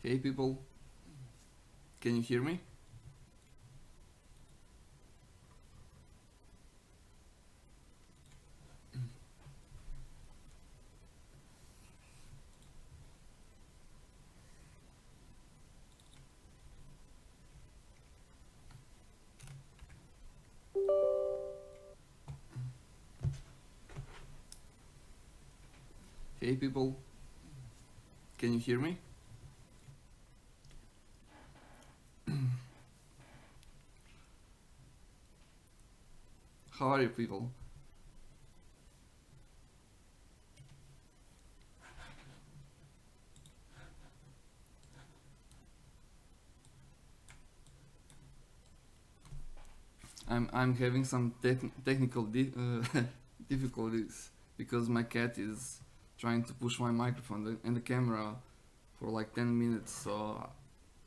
Hey people, can you hear me? Hey people, can you hear me? How are you people? I'm having some technical difficulties because my cat is trying to push my microphone and the camera for like 10 minutes, so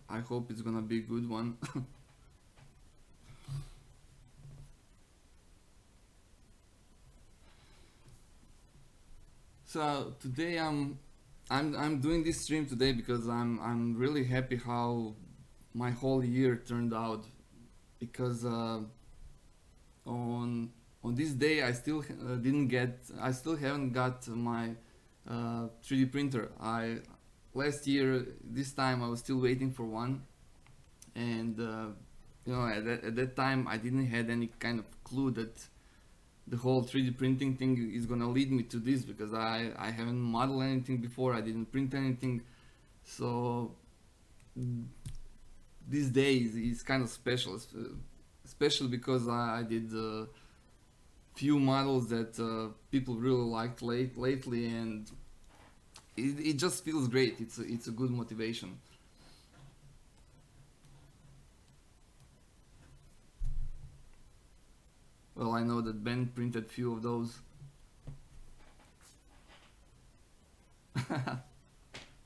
I hope it's gonna be a good one. So today I'm doing this stream today because I'm really happy how my whole year turned out because on on this day I still haven't got my 3D printer. I last year this time I was still waiting for one, and at that time I didn't had any kind of clue that the whole 3D printing thing is gonna lead me to this because I haven't modeled anything before. I didn't print anything, so this day is kind of special, especially because I did few models that people really liked lately, and it just feels great. It's a good motivation. Well, I know that Ben printed few of those.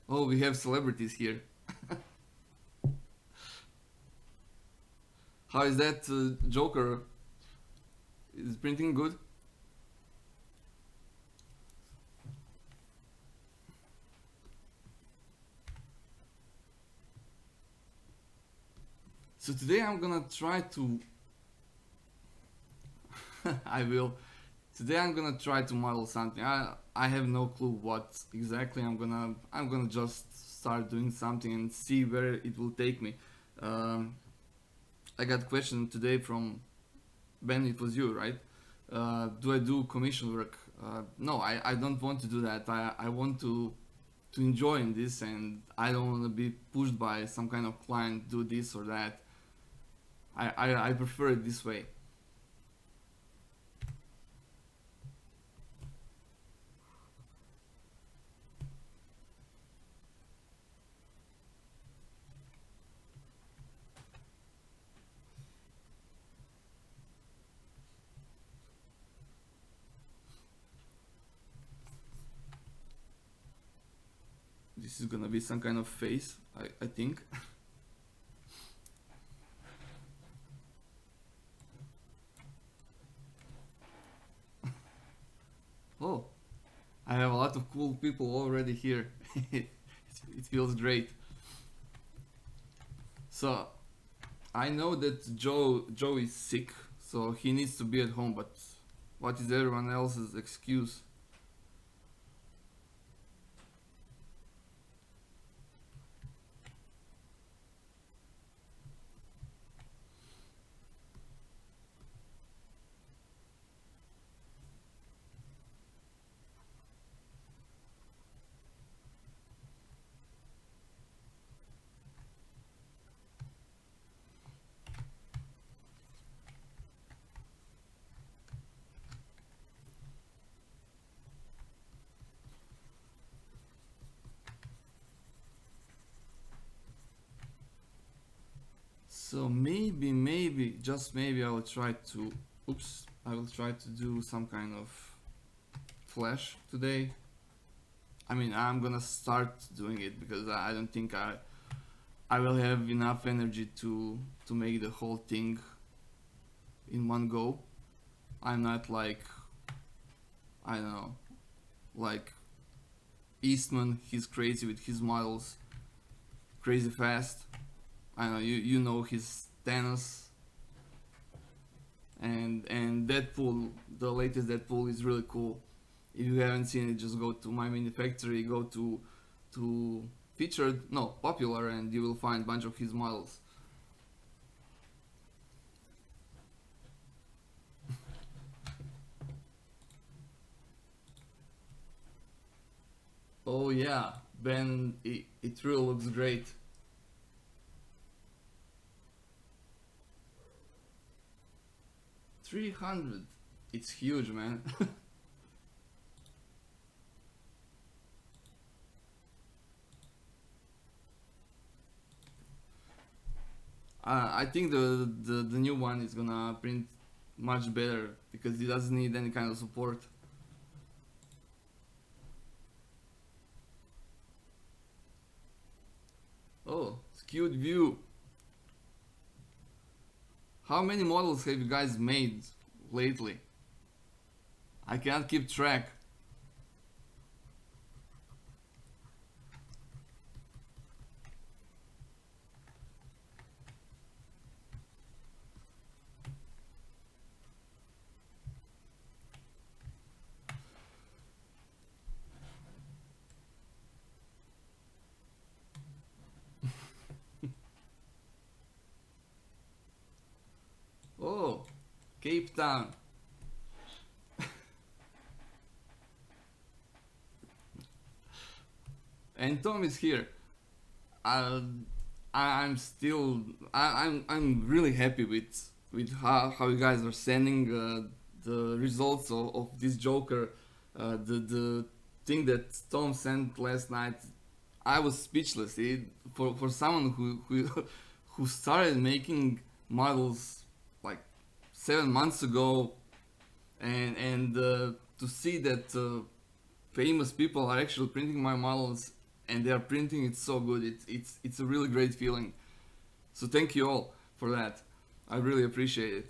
Oh, we have celebrities here. How is that Joker? Is printing good? So today I'm gonna try to. I will. Today I'm gonna try to model something. I have no clue what exactly I'm gonna just start doing something and see where it will take me. Um, I got a question today from Ben. It was you, right? Do I do commission work? No, I don't want to do that. I want to enjoy in this, and I don't want to be pushed by some kind of client do this or that. I prefer it this way. This is gonna be some kind of face, I think. Oh, I have a lot of cool people already here. It feels great. So I know that Joe is sick, so he needs to be at home. But what is everyone else's excuse? So maybe, just maybe, I will try to. Oops! I will try to do some kind of flash today. I mean, I'm gonna start doing it because I don't think I will have enough energy to make the whole thing in one go. I'm not like, I don't know, like Eastman. He's crazy with his models. crazy fast. I know you know his Thanos, and Deadpool, the latest Deadpool is really cool. If you haven't seen it, just go to My Mini Factory, go to featured, no, popular, and you will find a bunch of his models. Oh yeah, Ben, it really looks great. 300, it's huge, man. I think the new one is gonna print much better because it doesn't need any kind of support. Oh, skewed view. How many models have you guys made lately? I can't keep track. Oh, Cape Town. And Tom is here. Uh, I'm still I'm really happy with how you guys are sending the results of this Joker. The thing that Tom sent last night, I was speechless. For someone who who started making models like 7 months ago, and to see that famous people are actually printing my models and they are printing it so good. It's a really great feeling. So thank you all for that. I really appreciate it.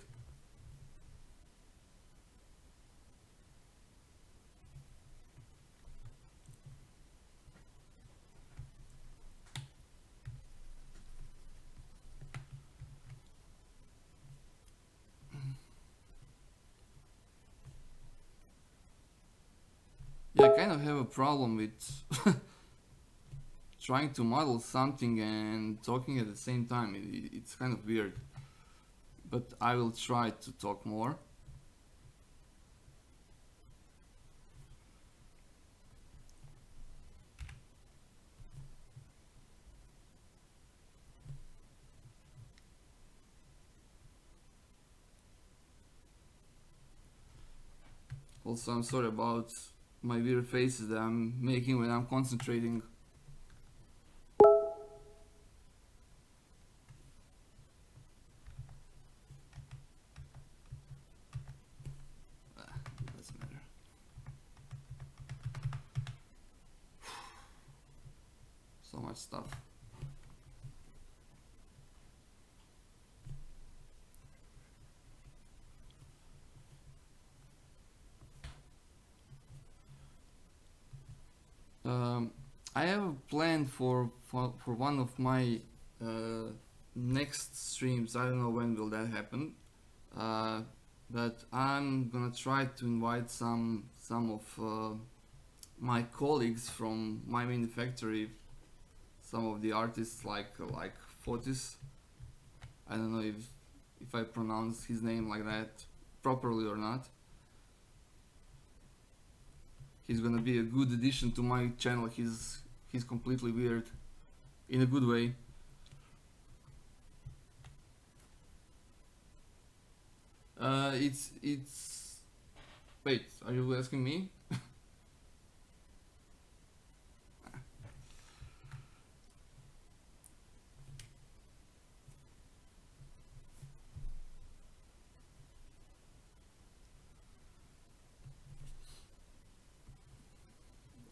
Yeah, I kind of have a problem with trying to model something and talking at the same time. It's kind of weird, but I will try to talk more. Also, I'm sorry about my weird faces that I'm making when I'm concentrating. It doesn't matter. So much stuff. Um, I have a plan for one of my uh, next streams. I don't know when will that happen, uh, but I'm gonna try to invite some of my colleagues from my mini factory, some of the artists like Fotis. I don't know if I pronounce his name like that properly or not. He's gonna be a good addition to my channel. He's completely weird in a good way. It's wait, are you asking me?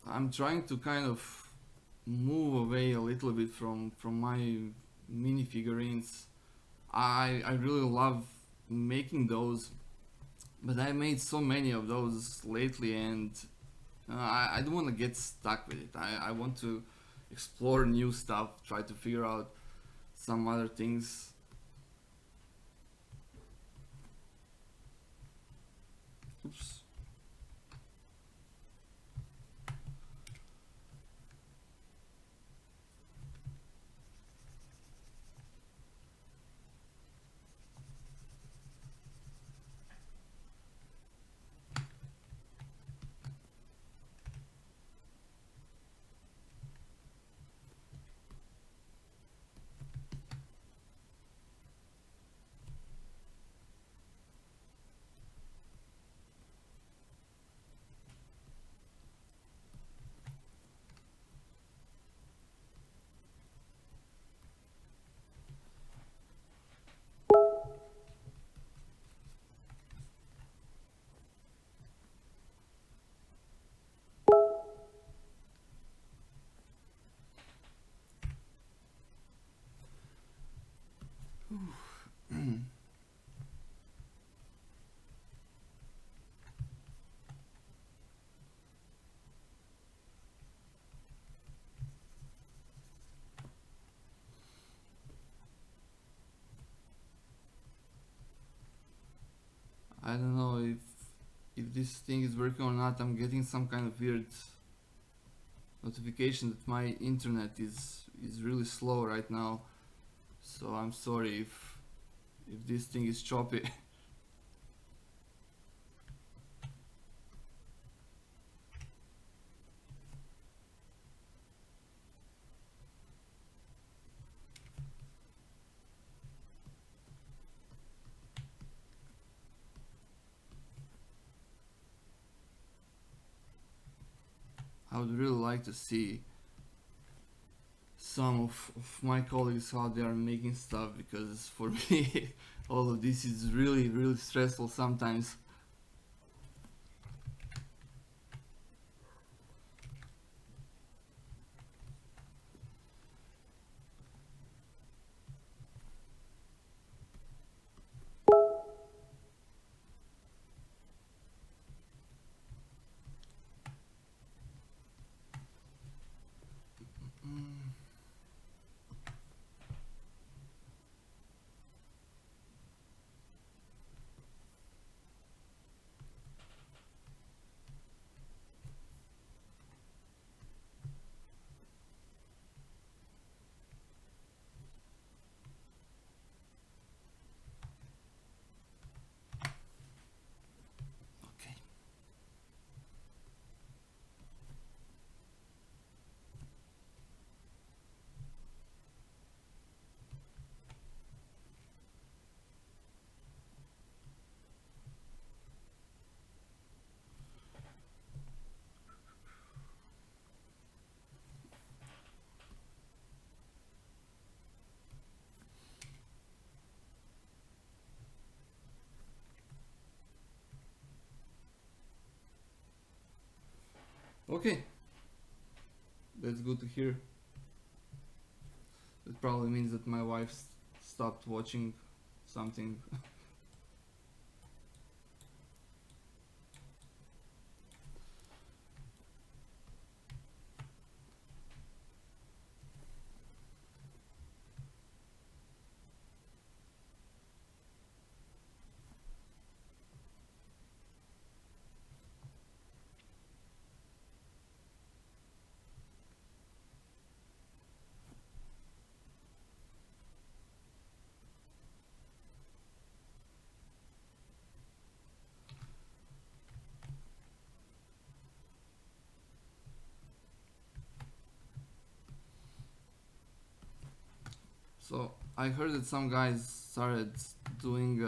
I'm trying to kind of move away a little bit from my mini figurines. I really love making those, but I made so many of those lately, and I don't want to get stuck with it. I want to explore new stuff, try to figure out some other things. Oops. I don't know if this thing is working or not. I'm getting some kind of weird notification that my internet is really slow right now. So I'm sorry if this thing is choppy. I would really like to see some of my colleagues how they are making stuff, because for me all of this is really stressful sometimes. Mm, okay. Okay, that's good to hear. That probably means that my wife stopped watching something. So I heard that some guys started doing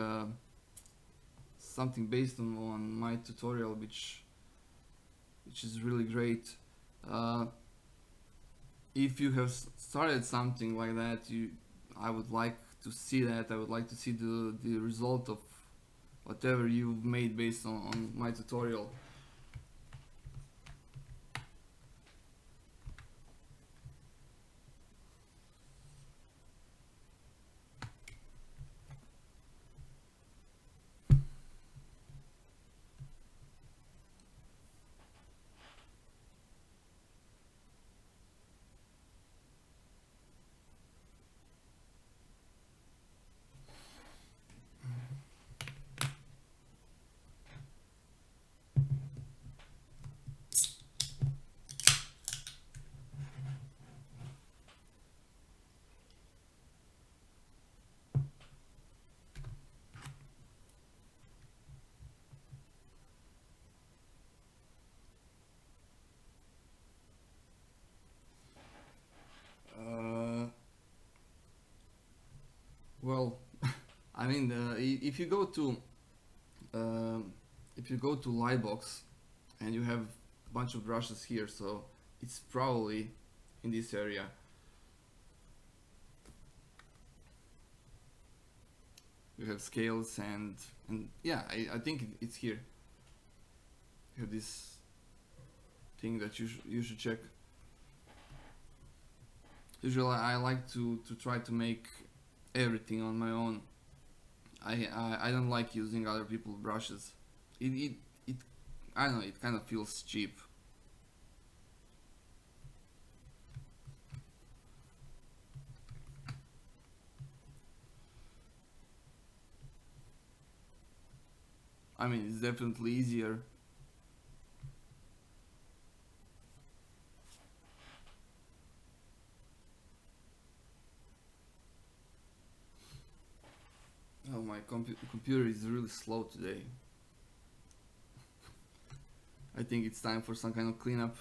something based on my tutorial, which is really great. Uh, if you have started something like that, I would like to see that. I would like to see the result of whatever you've made based on my tutorial. I mean, if you go to uh, if you go to Lightbox and you have a bunch of brushes here, so it's probably in this area. You have scales and yeah, I think it's here. You have this thing that you should check. Usually I like to try to make everything on my own. I don't like using other people's brushes. It I don't know, it kind of feels cheap. I mean, it's definitely easier. Oh, my computer is really slow today. I think it's time for some kind of cleanup.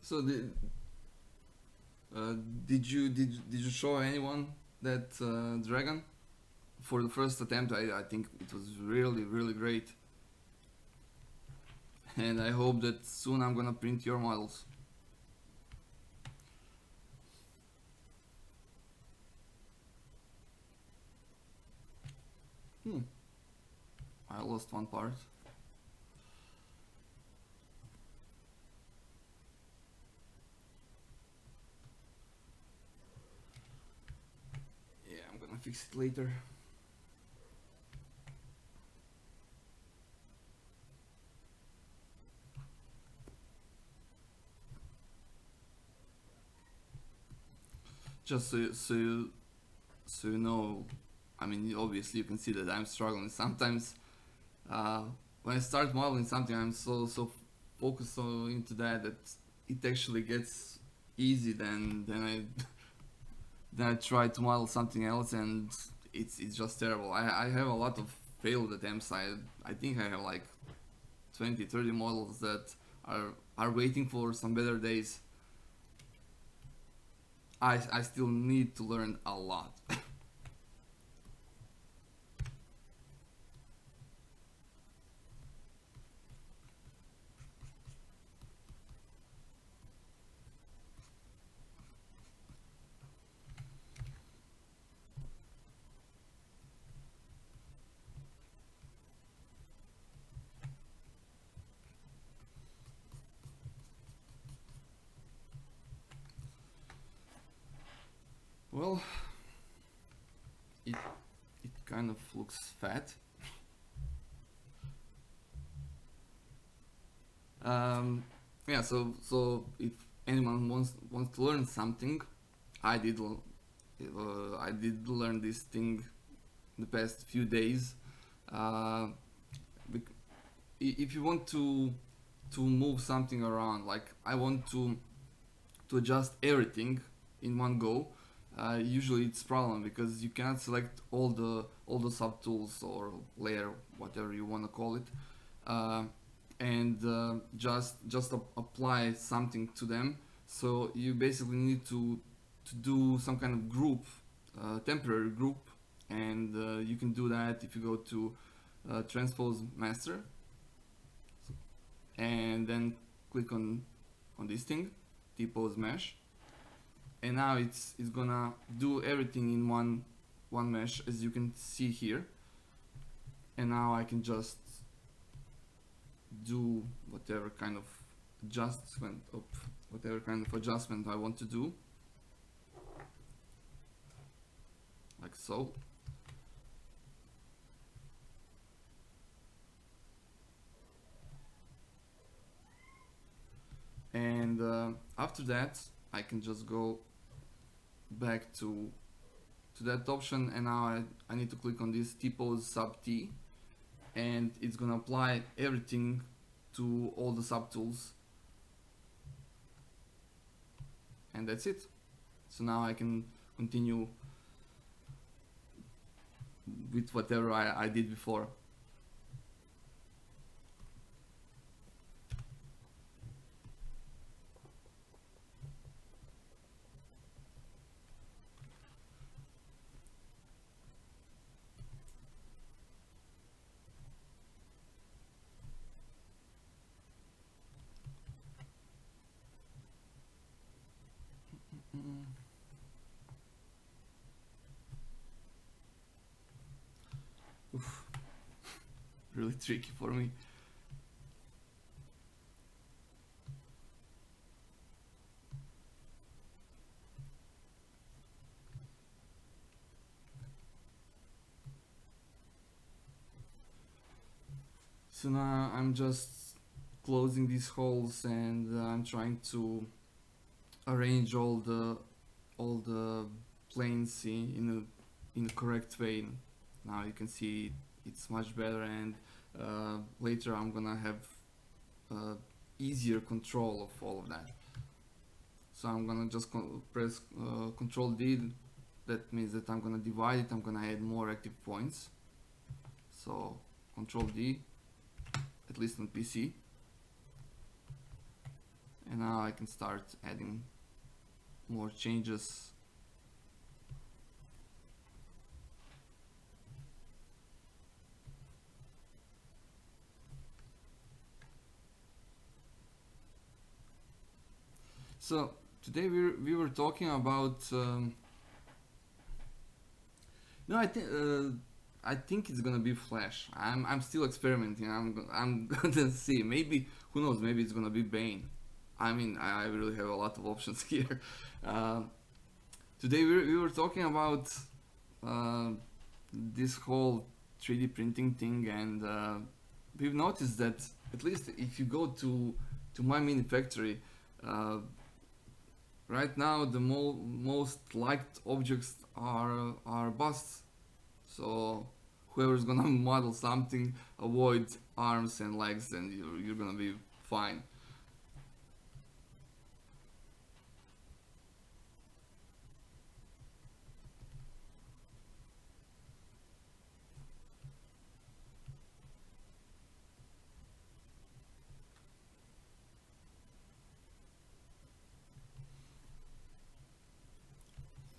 So uh, did you show anyone that dragon for the first attempt? I think it was really great, and I hope that soon I'm gonna print your models. Hmm. I lost one part. Yeah, I'm gonna fix it later. Just so you know, I mean, obviously you can see that I'm struggling sometimes. Uh, when I start modeling something, I'm so focused into that it actually gets easy. Then I then I try to model something else, and it's just terrible. I have a lot of failed attempts. I think I have like 20-30 models that are waiting for some better days. I still need to learn a lot. Well, it it kind of looks fat. Um, yeah, so if anyone wants to learn something, I did I did learn this thing the past few days. Uh, if you want to move something around, like I want to adjust everything in one go, usually it's problem because you cannot select all the subtools or layer, whatever you want to call it, uh, and just apply something to them. So you basically need to do some kind of group, temporary group, and you can do that if you go to transpose master and then click on this thing, T-pose mesh, and now it's gonna do everything in one mesh as you can see here. And now I can just do whatever kind of adjustment I want to do, like so. And after that I can just go back to that option, and now I need to click on this T-pose sub T, and it's gonna apply everything to all the subtools, and that's it. So now I can continue with whatever I did before. Oof, really tricky for me. So now I'm just closing these holes, and I'm trying to arrange all the planes in a correct way. Now you can see it's much better, and later I'm gonna have easier control of all of that. So I'm gonna just press Control D. That means that I'm gonna divide it. I'm gonna add more active points. So Control D, at least on PC. And now I can start adding more changes. So today we were talking about no, I think it's gonna be Flash. I'm still experimenting. I'm gonna see. Maybe, who knows? Maybe it's gonna be Bane. I mean, I really have a lot of options here. Uh, Today we were talking about uh, this whole 3D printing thing, and we've noticed that, at least if you go to my mini factory, uh, right now the most liked objects are busts. So whoever's gonna model something, avoid arms and legs, and you're gonna be fine.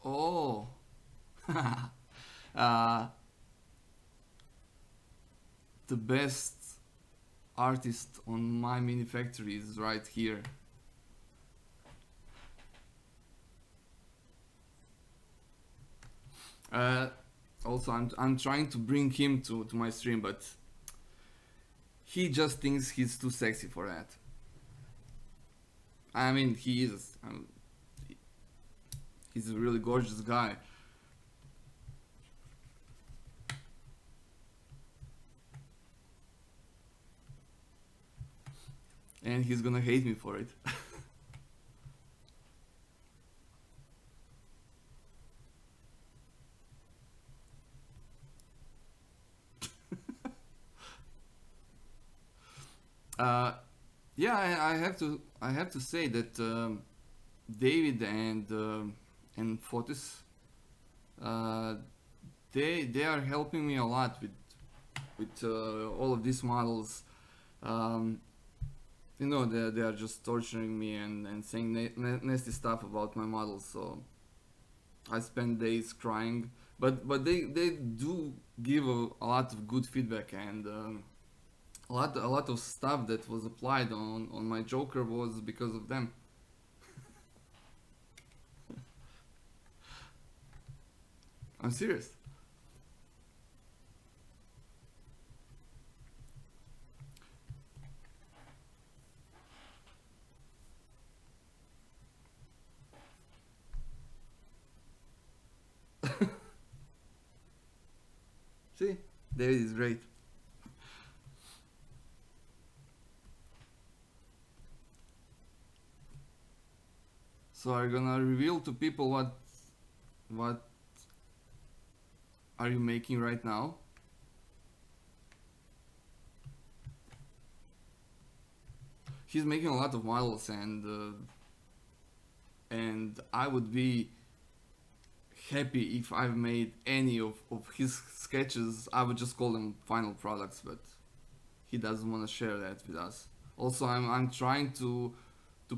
Oh, uh, the best artist on my mini factory is right here. Uh, Also, I'm trying to bring him to my stream, but he just thinks he's too sexy for that. I mean, he is. He's a really gorgeous guy. And he's gonna hate me for it. uh, yeah, I have to say that David and Fotis, uh, they are helping me a lot with all of these models. Um, you know, they are just torturing me and saying nasty stuff about my models. So I spend days crying, but they do give a lot of good feedback, and a lot of stuff that was applied on my Joker was because of them. I'm serious. See, David is great. So are you gonna reveal to people what are you making right now? he's making a lot of models, and I would be happy if I've made any of his sketches. I would just call them final products, but he doesn't want to share that with us. Also, I'm trying to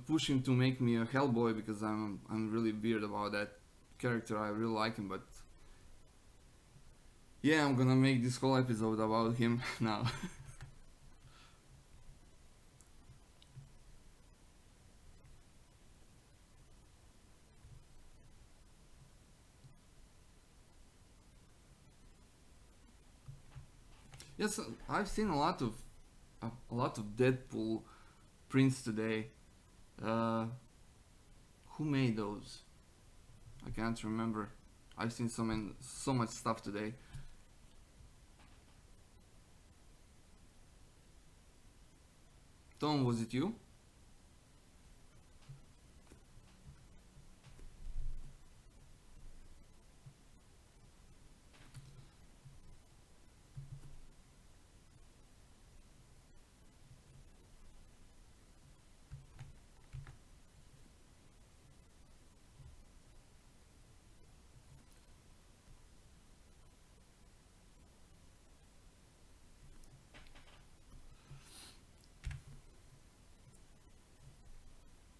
push him to make me a Hellboy because I'm really weird about that character. I really like him, but yeah, I'm gonna make this whole episode about him now. Yes, I've seen a lot of Deadpool prints today. Uh, who made those? I can't remember. I've seen so much stuff today. Tom, was it you?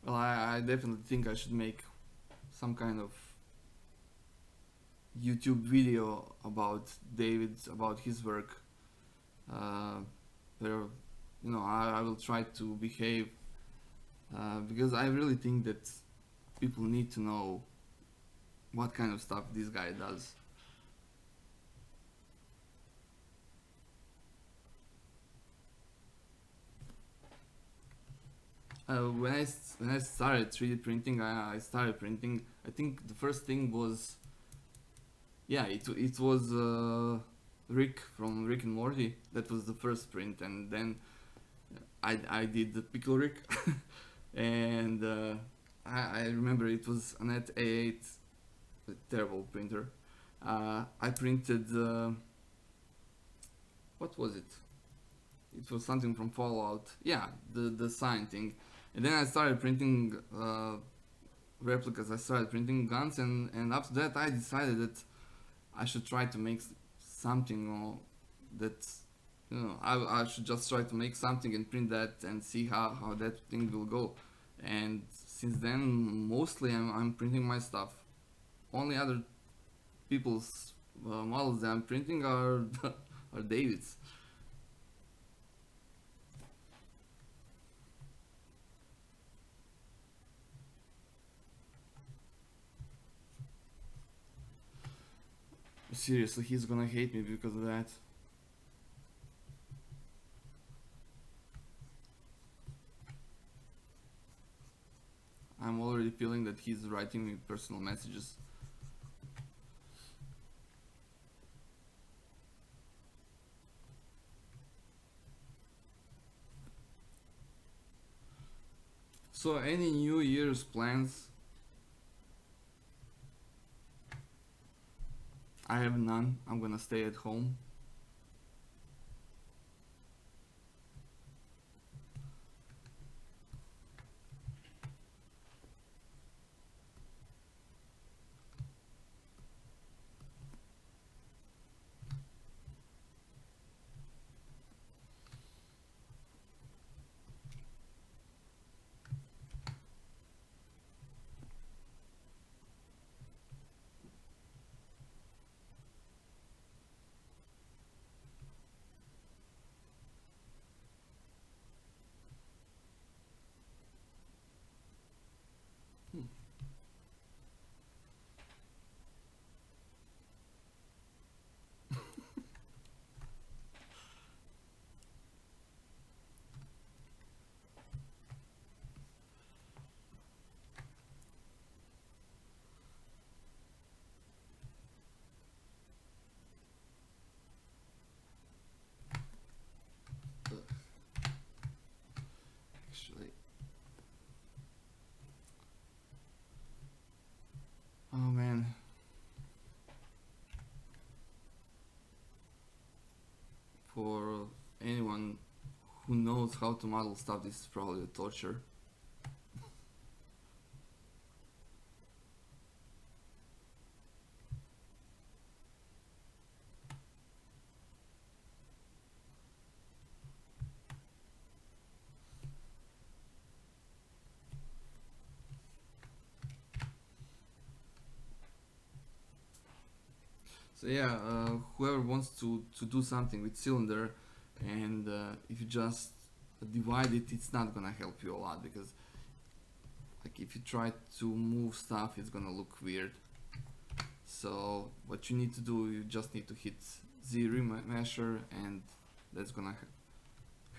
Well, I definitely think I should make some kind of YouTube video about David, about his work. Uh, where, I will try to behave because I really think that people need to know what kind of stuff this guy does. When I started 3D printing, I started printing. I think the first thing was, yeah, it was Rick from Rick and Morty. That was the first print, and then I did the Pickle Rick, and I remember it was an at A8, a terrible printer. I printed what was it? It was something from Fallout. Yeah, the sign thing. And then I started printing replicas. I started printing guns, and after that I decided that I should try to make something that I should just try to make something and print that and see how that thing will go. And since then, mostly I'm printing my stuff. Only other people's models that I'm printing are are David's. Seriously, he's gonna hate me because of that. I'm already feeling that he's writing me personal messages. So, any New Year's plans? I have none. I'm gonna stay at home. how to model stuff. This is probably a torture. So yeah, whoever wants to do something with cylinder, and if you just divide it, it's not gonna help you a lot, because like if you try to move stuff, it's gonna look weird. So what you need to do, you just need to hit Z remesher, and that's gonna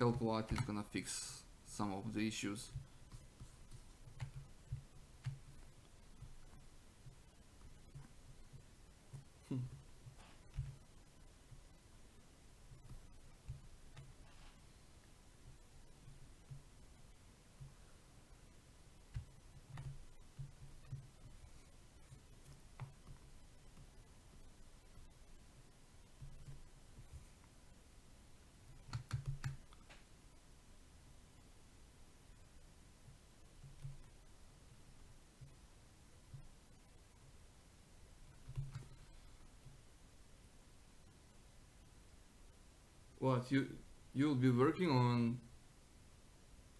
help a lot. It's gonna fix some of the issues. What you'll be working on?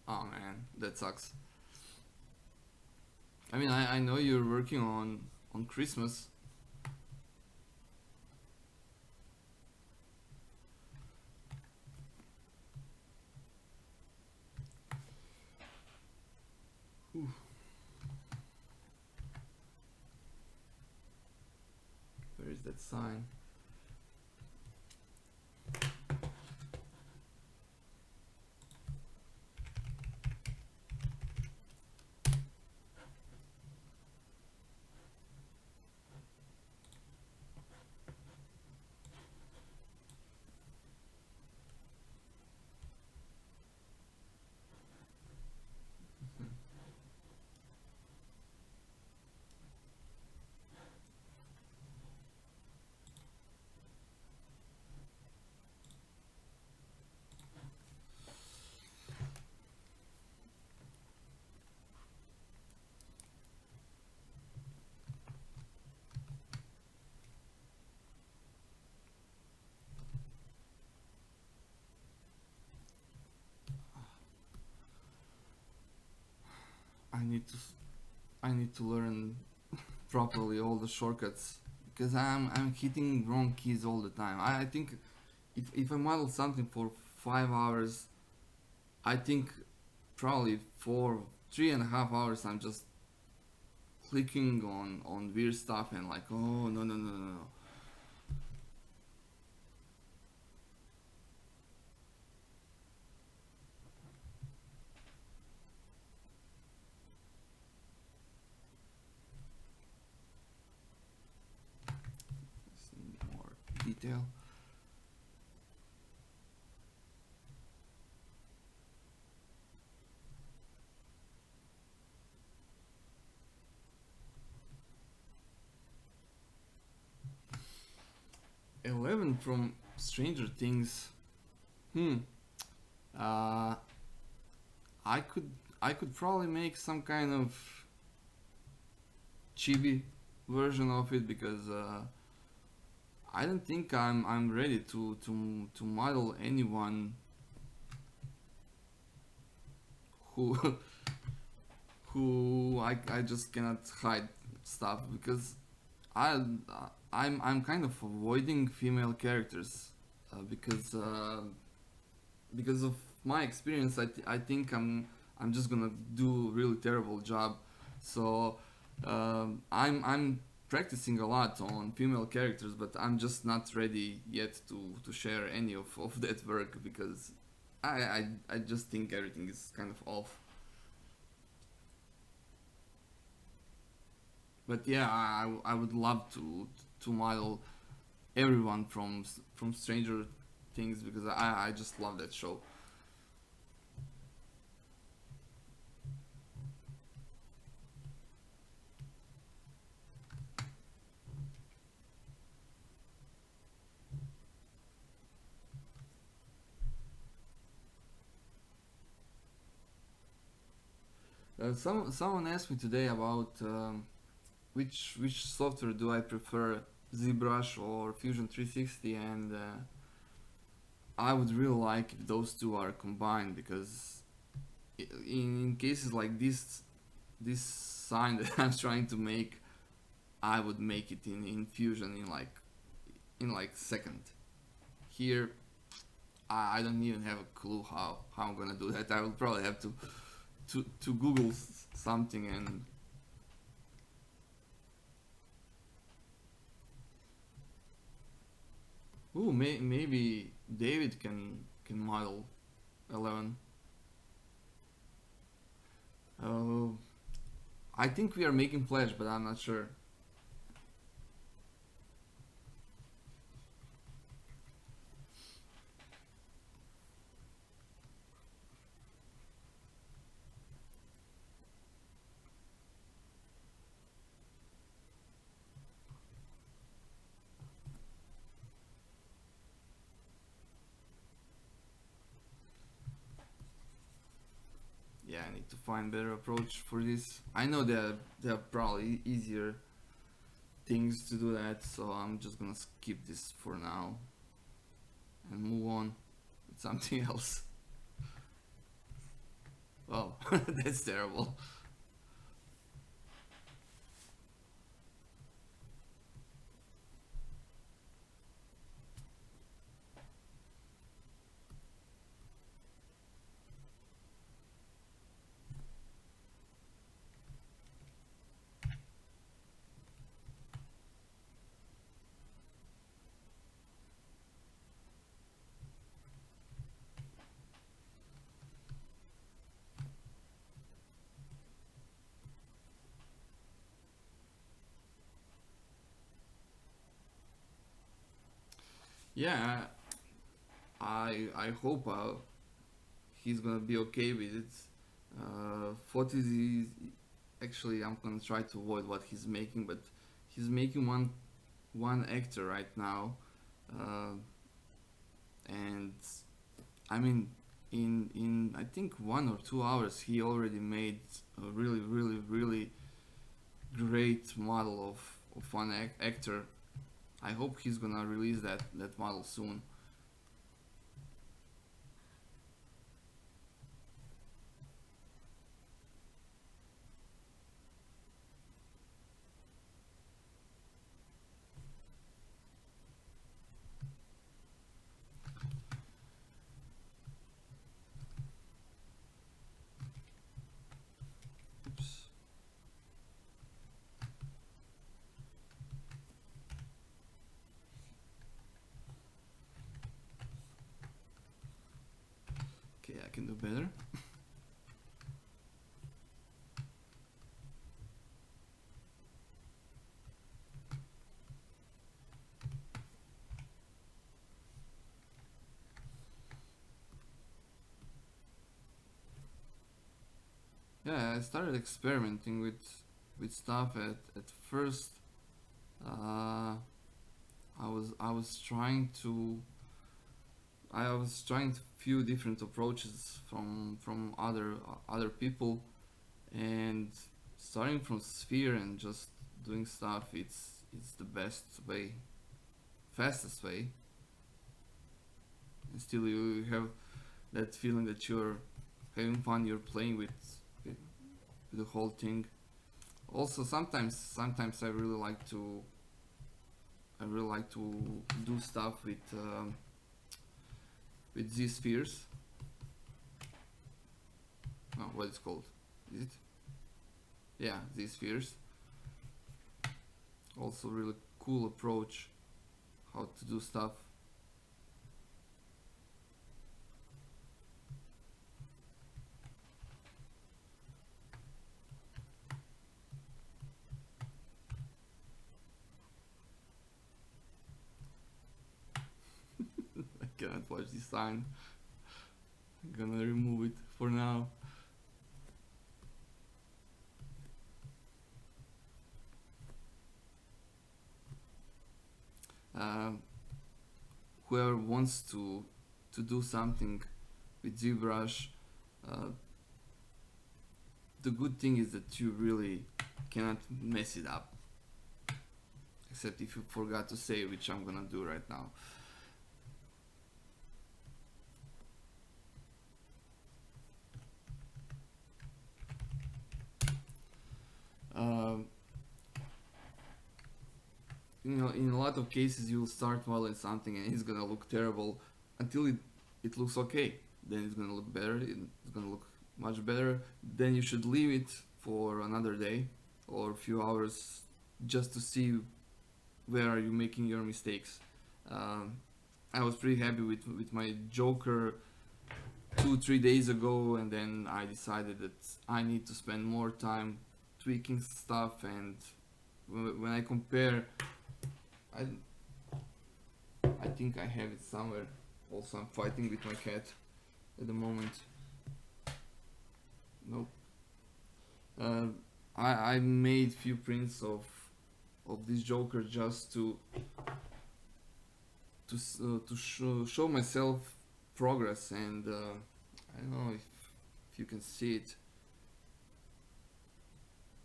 Oh man, that sucks. I mean, I know you're working on Christmas. Whew. Where is that sign? I need to I need to learn properly all the shortcuts, because I'm hitting wrong keys all the time. I think if I model something for 5 hours, I think probably for 3.5 hours I'm just clicking on weird stuff, and like, oh no no no no no. Just need more detail. Eleven from Stranger Things. Hmm. Uh, I could I could probably make some kind of chibi version of it, because I don't think I'm ready to model anyone who who I just cannot hide stuff, because I I'm kind of avoiding female characters, because of my experience. I think I'm just gonna do a really terrible job. So I'm practicing a lot on female characters, but I'm just not ready yet to share any of that work, because I just think everything is kind of off. But yeah, I would love to model everyone from Stranger Things, because I just love that show. Someone asked me today about which software do I prefer, ZBrush or Fusion 360, and I would really like if those two are combined, because in cases like this sign that I'm trying to make, I would make it in Fusion in like second. Here, I don't even have a clue how I'm gonna do that. I will probably have to Google something and maybe David can model 11. Uh, I think we are making Flash, but I'm not sure. Yeah, I need to find better approach for this. I know there are probably easier things to do that, so I'm just gonna skip this for now and move on with something else. Well, that's terrible. Yeah, I hope he's gonna be okay with it. Fortis is actually, I'm gonna try to avoid what he's making, but he's making one actor right now, uh, and I mean, in I think 1 or 2 hours, he already made a really great model of one actor. I hope he's gonna release that model soon. Oops. Okay, I can do better. Yeah, I started experimenting with stuff at first. Uh, I was trying to I was trying few different approaches from other people, and starting from sphere and just doing stuff. It's the best way, fastest way, and still you have that feeling that you're having fun. You're playing with the whole thing. Also, sometimes I really like to do stuff with these spheres. Oh, what it's called? Is it? Yeah, these spheres. Also, really cool approach how to do stuff. I cannot watch this sign. I'm gonna remove it for now. Um, Whoever wants to do something with ZBrush, uh, the good thing is that you really cannot mess it up, except if you forgot to save, which I'm gonna do right now. Um, in a lot of cases, you'll start modeling something and it's gonna look terrible until it looks okay. Then it's gonna look better. It's gonna look much better. Then you should leave it for another day or a few hours just to see where are you making your mistakes. Um, I was pretty happy with my Joker 2-3 days ago, and then I decided that I need to spend more time tweaking stuff. And when I compare, I I think I have it somewhere. Also, I'm fighting with my cat at the moment. Nope. Uh, I made few prints of this Joker just to show myself progress, and I don't know if you can see it.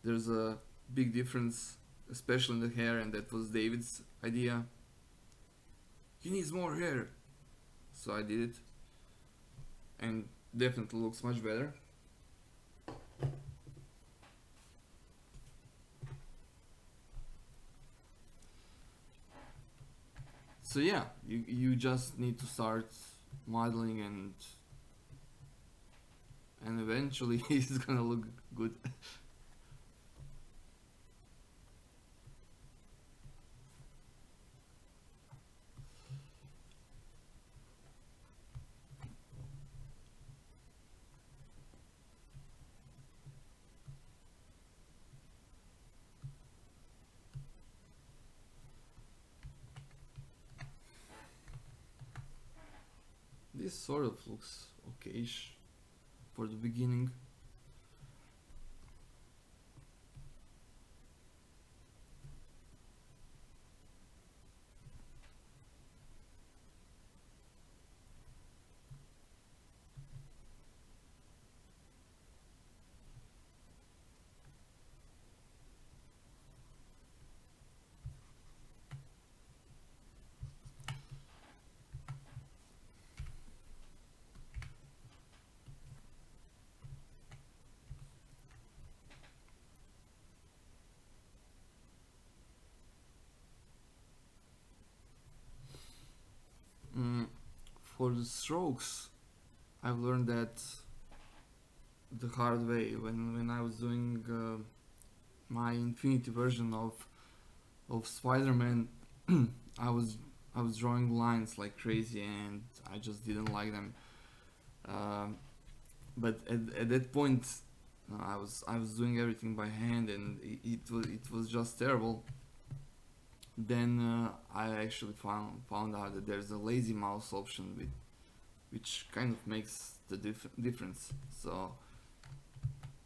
There's a big difference, especially in the hair, and that was David's idea. He needs more hair, so I did it, and definitely looks much better. So yeah, you just need to start modeling, and eventually it's gonna look good. This sort of looks okayish for the beginning. Mm, for the strokes, I've learned that the hard way when I was doing my Infinity version of Spider-Man. I was I was drawing lines like crazy, and I just didn't like them. Um, but at that point, I was doing everything by hand, and it was just terrible. Then I actually found out that there's a lazy mouse option which kind of makes the difference. So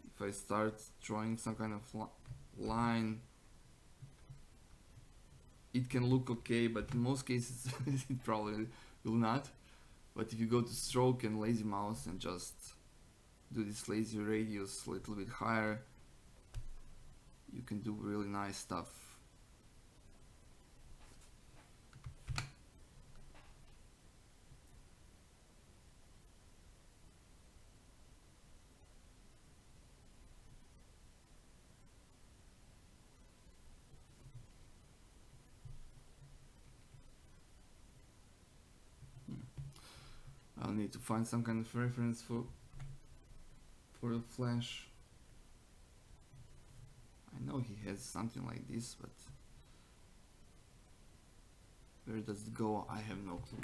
if I start drawing some kind of line, it can look okay, but in most cases it probably will not. But if you go to stroke and lazy mouse and just do this lazy radius a little bit higher, you can do really nice stuff. I'll need to find some kind of reference for the Flash. I know he has something like this, but where does it go? I have no clue.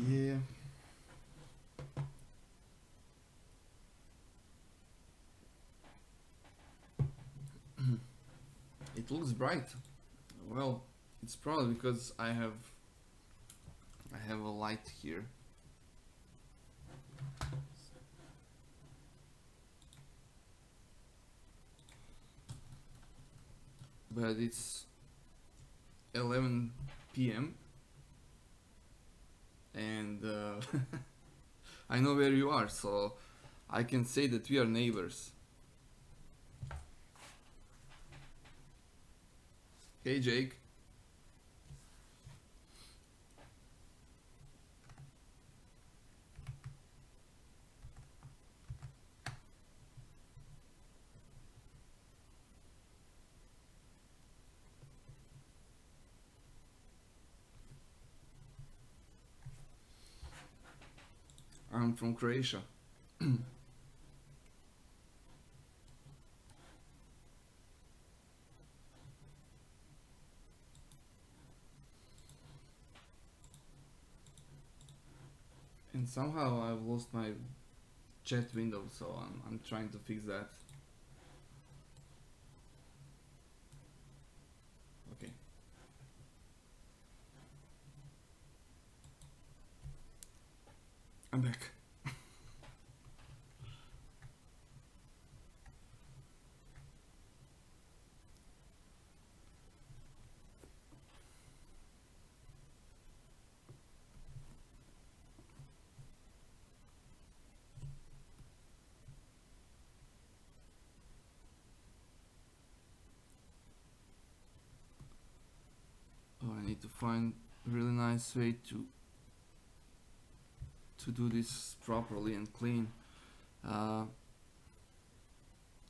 Yeah. It looks bright. Well, it's probably because I have a light here. but it's 11 p.m. and I know where you are, so I can say that we are neighbors. Hey Jake. I'm from Croatia. And somehow I've lost my chat window, so I'm trying to fix that. Okay. I'm back. Oh, I need to find a really nice way to do this properly and clean. Uh,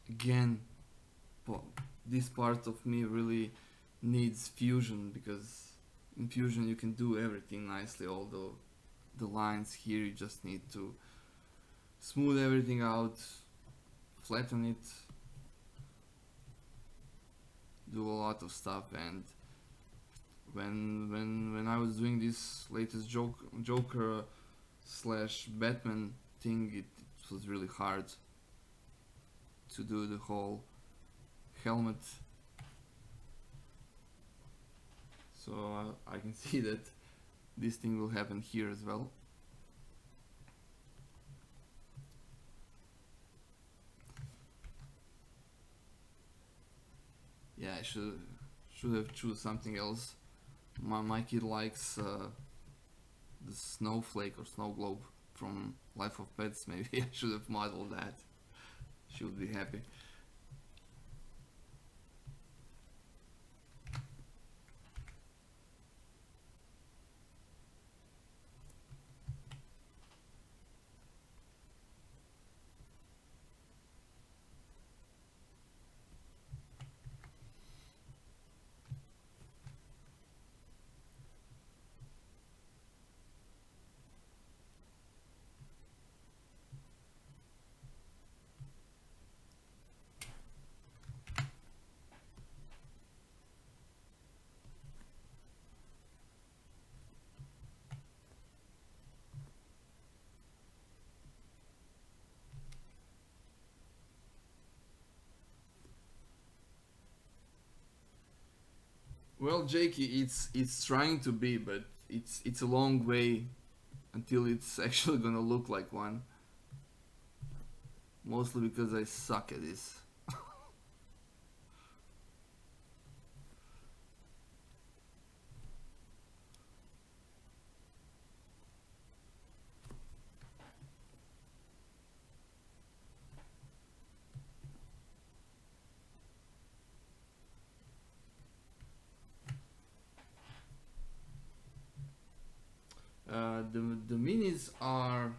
Again, this part of me really needs Fusion, because in Fusion you can do everything nicely, although the lines here you just need to smooth everything out, flatten it, do a lot of stuff. And when I was doing this latest Joker slash Batman thing, it was really hard to do the whole helmet. So I can see that this thing will happen here as well. Yeah, I should have choose something else. My kid likes the snowflake or snow globe from Life of Pets. Maybe I should have modeled that. She would be happy. Well, Jakey, it's trying to be, but it's a long way until it's actually gonna look like one. Mostly because I suck at this. The minis are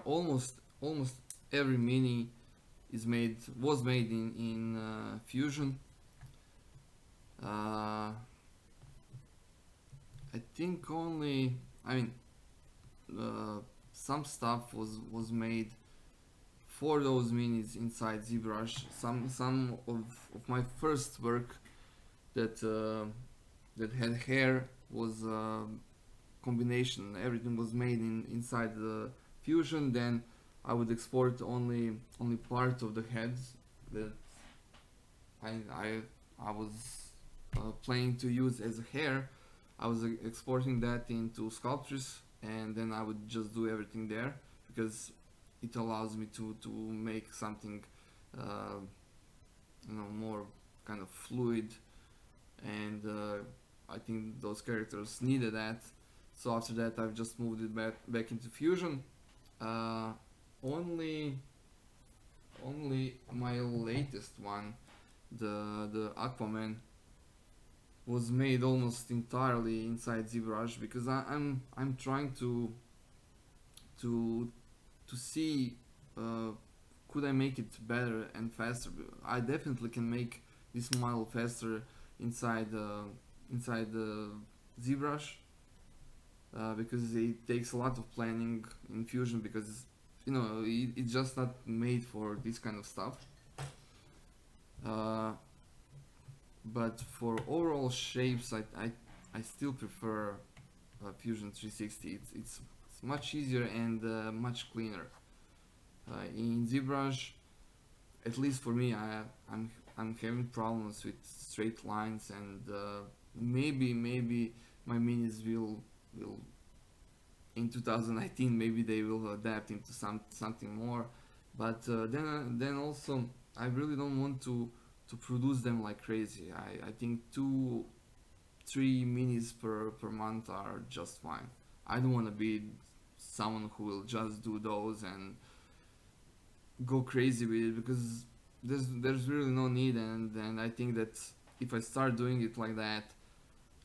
almost every mini is made was made in Fusion. I think only, I mean, uh, some stuff was made for those minis inside ZBrush. Some of my first work that had hair was combination. Everything was made inside the Fusion. Then I would export only part of the heads that I I was planning to use as a hair. I was exporting that into Sculptris, and then I would just do everything there, because it allows me to make something uh, more kind of fluid, and I think those characters needed that. So after that, I've just moved it back into Fusion. Uh, only only my latest one, the Aquaman, was made almost entirely inside ZBrush because I'm trying to to see, uh, could I make it better and faster. I definitely can make this model faster inside inside the ZBrush, because it takes a lot of planning in Fusion, because it's just not made for this kind of stuff. Uh, but for overall shapes, I still prefer Fusion 360. It's much easier and much cleaner. In ZBrush, at least for me, I'm having problems with straight lines, and maybe my minis will in 2019, maybe they will adapt into something more. But then also, I really don't want to produce them like crazy. I think 2 3 minis per month are just fine. I don't want to be someone who will just do those and go crazy with it, because there's really no need. And I think that if I start doing it like that,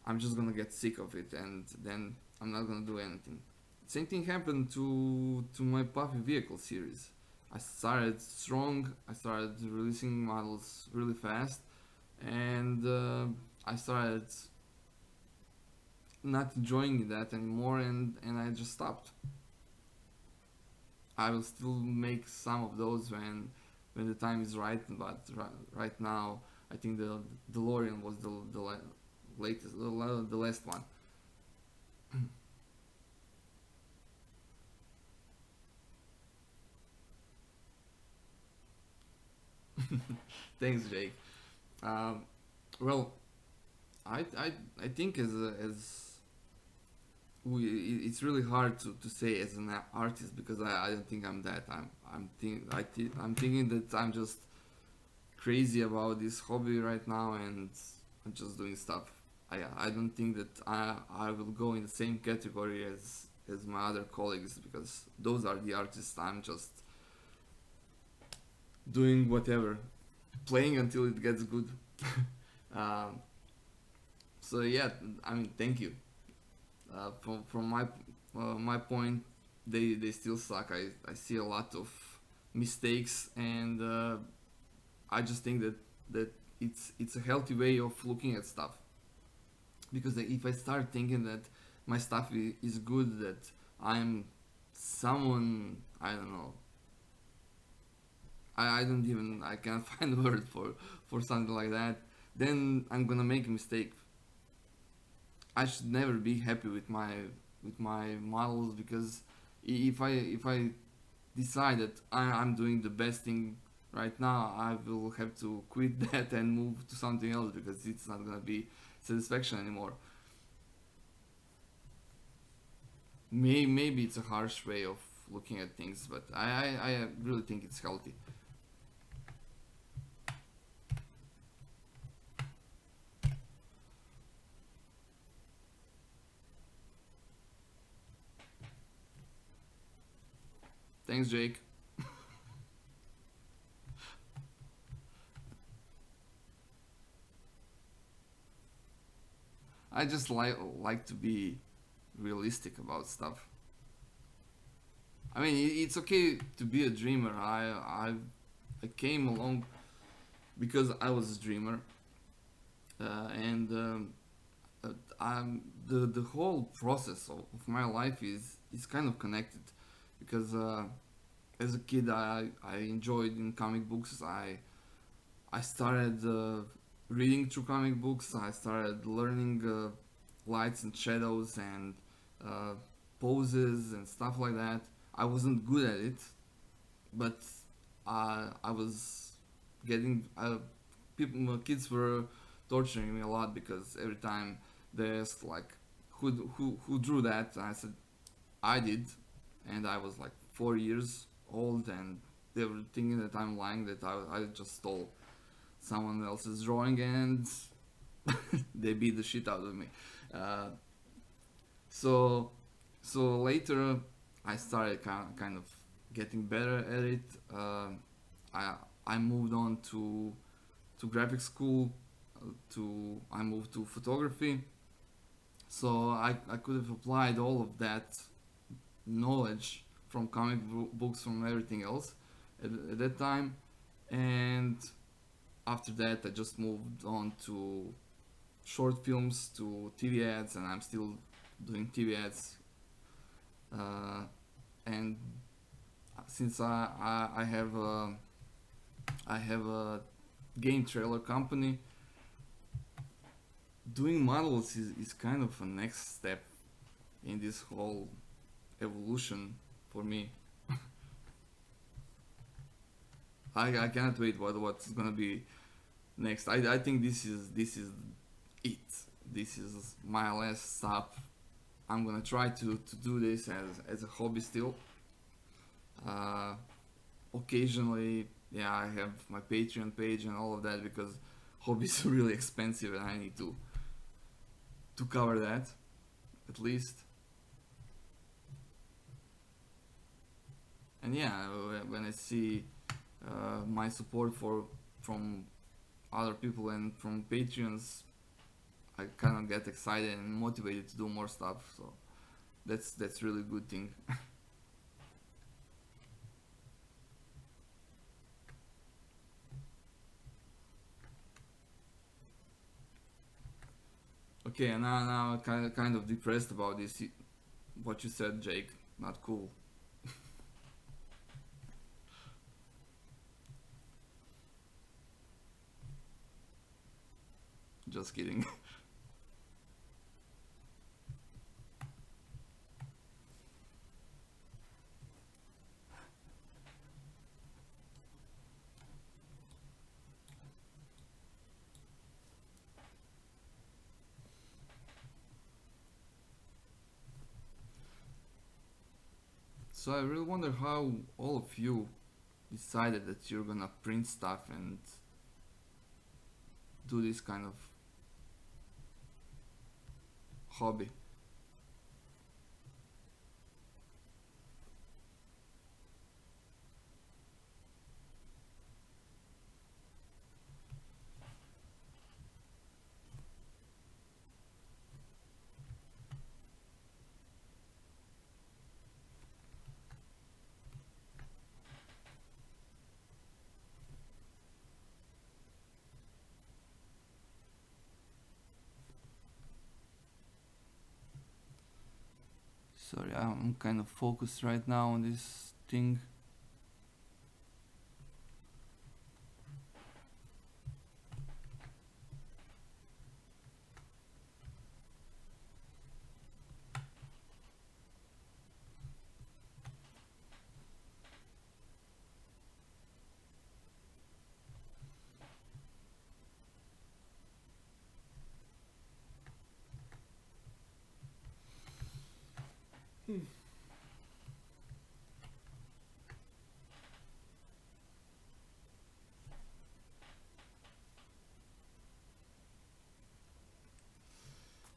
I'm just gonna get sick of it, and then I'm not gonna do anything. Same thing happened to my Puffy Vehicle series. I started strong. I started releasing models really fast, and I started not enjoying that anymore, and I just stopped. I will still make some of those when the time is right, but right now I think the DeLorean was the latest, the last one. Thanks, Jake. Um, well, I think as it's really hard to say as an artist, because I don't think I'm that. I'm thinking that I'm just crazy about this hobby right now, and I'm just doing stuff. I don't think that I will go in the same category as my other colleagues, because those are the artists. I'm just doing whatever, playing until it gets good. um, so yeah, I mean, thank you. From my point, they still suck. I see a lot of mistakes, and I just think that it's a healthy way of looking at stuff. Because if I start thinking that my stuff is good, that I'm someone, I don't know, I don't even, I can't find a word for something like that, then I'm gonna make a mistake. I should never be happy with my models, because if I decide that I'm doing the best thing right now, I will have to quit that and move to something else, because it's not gonna be satisfaction anymore. Maybe it's a harsh way of looking at things, but I really think it's healthy. Thanks, Jake. I just like to be realistic about stuff. I mean, it's okay to be a dreamer. I came along because I was a dreamer, and the whole process of my life is kind of connected, because as a kid I enjoyed in comic books. I started reading through comic books. I started learning lights and shadows and uh, poses and stuff like that. I wasn't good at it, but I was getting people, kids were torturing me a lot, because every time they asked like, who drew that, and I said I did, and I was like 4 years old, and they were thinking that I'm lying, that I just stole. someone else's drawing, and they beat the shit out of me. Uh, so so later I started kind of getting better at it. I I moved on to graphic school. To I moved to photography. So I could have applied all of that knowledge from books, from everything else at that time. And after that I just moved on to short films, to TV ads, and I'm still doing TV ads. And since I have a game trailer company, doing models is kind of a next step in this whole evolution for me. I cannot wait what's gonna be next. I think this is it. This is my last stop. I'm gonna try to do this as a hobby still. Uh, Occasionally, yeah, I have my Patreon page and all of that, because hobbies are really expensive and I need to cover that at least. And yeah, when I see my support from other people and from Patreons, I kind of get excited and motivated to do more stuff. So that's really good thing. Okay, and now kind of depressed about this. What you said, Jake, not cool. Just kidding. So I really wonder how all of you decided that you're gonna print stuff and do this kind of hobby. Sorry, I'm kind of focused right now on this thing.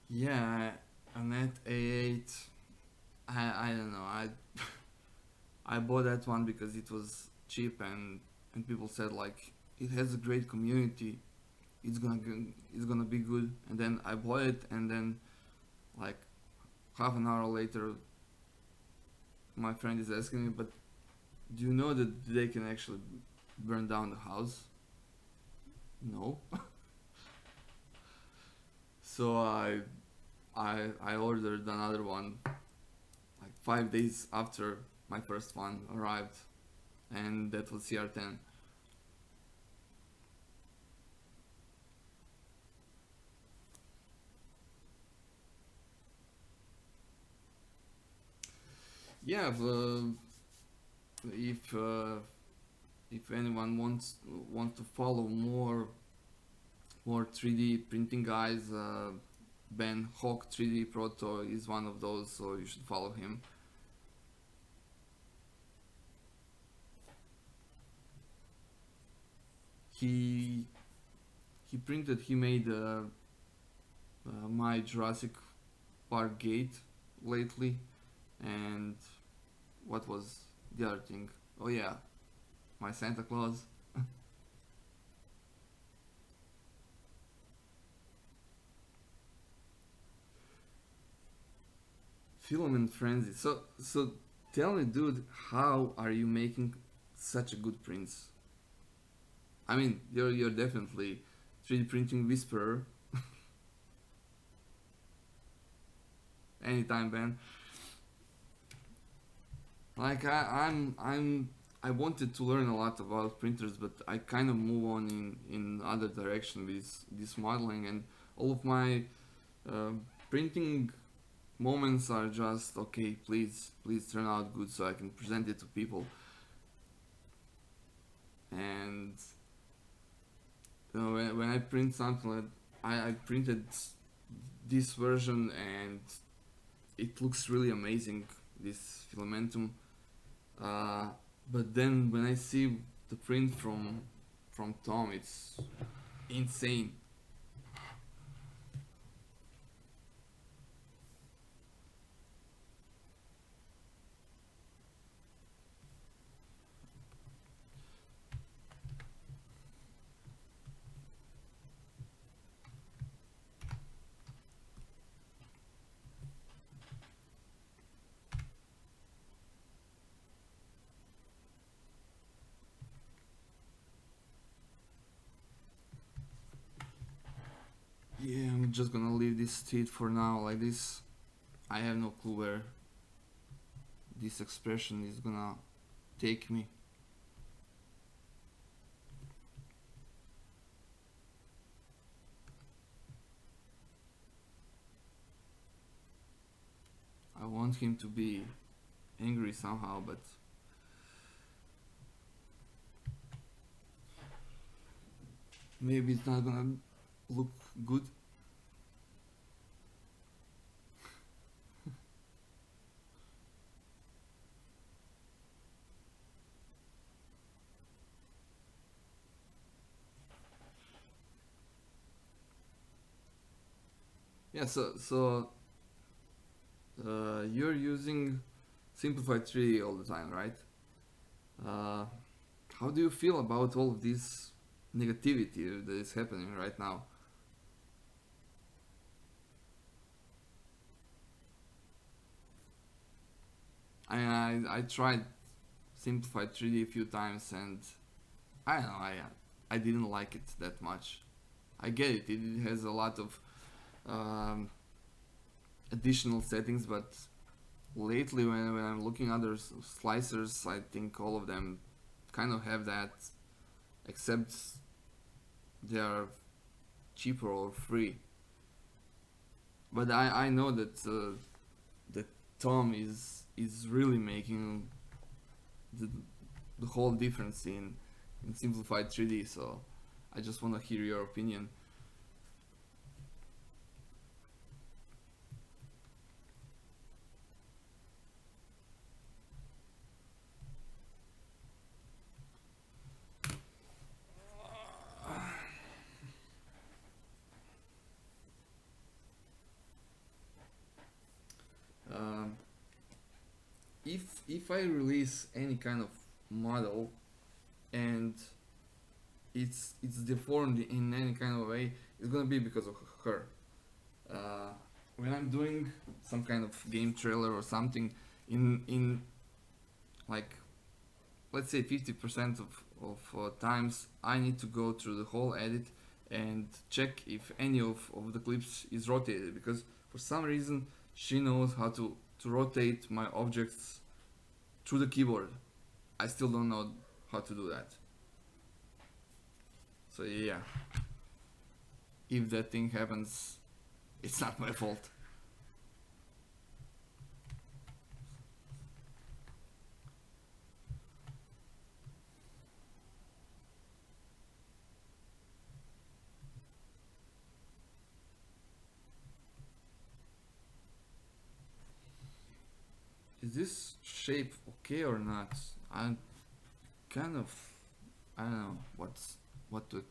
Yeah, a net A8. I don't know. I bought that one because it was cheap, and people said like it has a great community. It's gonna be good. And then I bought it, and then like half an hour later, my friend is asking me, "But do you know that they can actually burn down the house?" No. So I ordered another one like 5 days after my first one arrived, and that was CR10. Yeah, if uh, if anyone wants to follow more 3D printing guys, Ben Hawk 3D Proto is one of those, so you should follow him. He he made my Jurassic Park gate lately, and what was the other thing? Oh yeah, my Santa Claus. Filament Frenzy. So tell me, dude, how are you making such a good prints? I mean, you're definitely 3D printing Whisperer anytime, Ben. Like I wanted to learn a lot about printers, but I kind of move on in other direction with this modeling, and all of my uh, printing moments are just okay. Please turn out good so I can present it to people. And when I print something like I printed this version and it looks really amazing, this Filamentum. Uh, but then when I see the print from Tom, it's insane. Yeah, I'm just gonna leave this state for now like this. I have no clue where this expression is gonna take me. I want him to be angry somehow, but maybe it's not gonna look good. Yeah, you're using Simplified 3D all the time, right? Uh, how do you feel about all of this negativity that is happening right now? I tried Simplified 3D a few times and I don't know, I didn't like it that much. I get it, it has a lot of um, additional settings, but lately when I'm looking at other slicers, I think all of them kind of have that, except they are cheaper or free. But I know that Tom is really making the, the whole difference in simplified 3D. So I just want to hear your opinion. Um, if I release any kind of model and it's deformed in any kind of way, it's gonna be because of her. Uh, when I'm doing some kind of game trailer or something, in like let's say 50% of times I need to go through the whole edit and check if any of the clips is rotated because for some reason she knows how to rotate my objects through the keyboard. I still don't know how to do that. So yeah, if that thing happens, it's not my fault. Is this shape okay or not? I'm kind of I don't know what to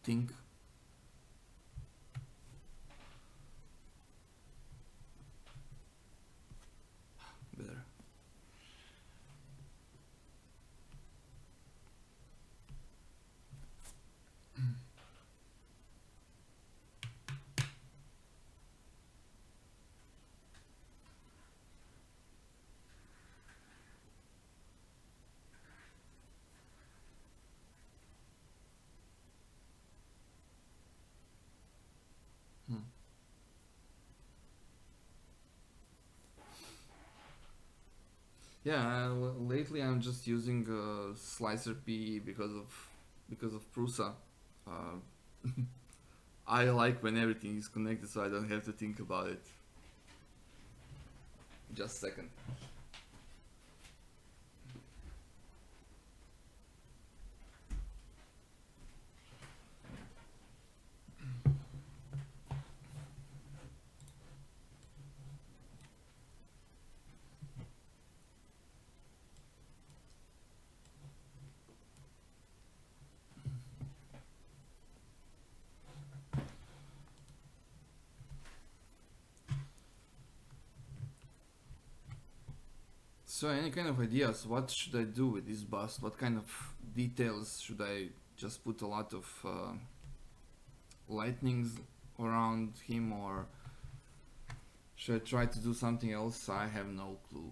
think. Yeah, lately I'm just using Slicer P because of Prusa. Uh, I like when everything is connected, so I don't have to think about it. Just a second. So, any kind of ideas? What should I do with this bust? What kind of details should I just put a lot of lightnings around him, or should I try to do something else? I have no clue.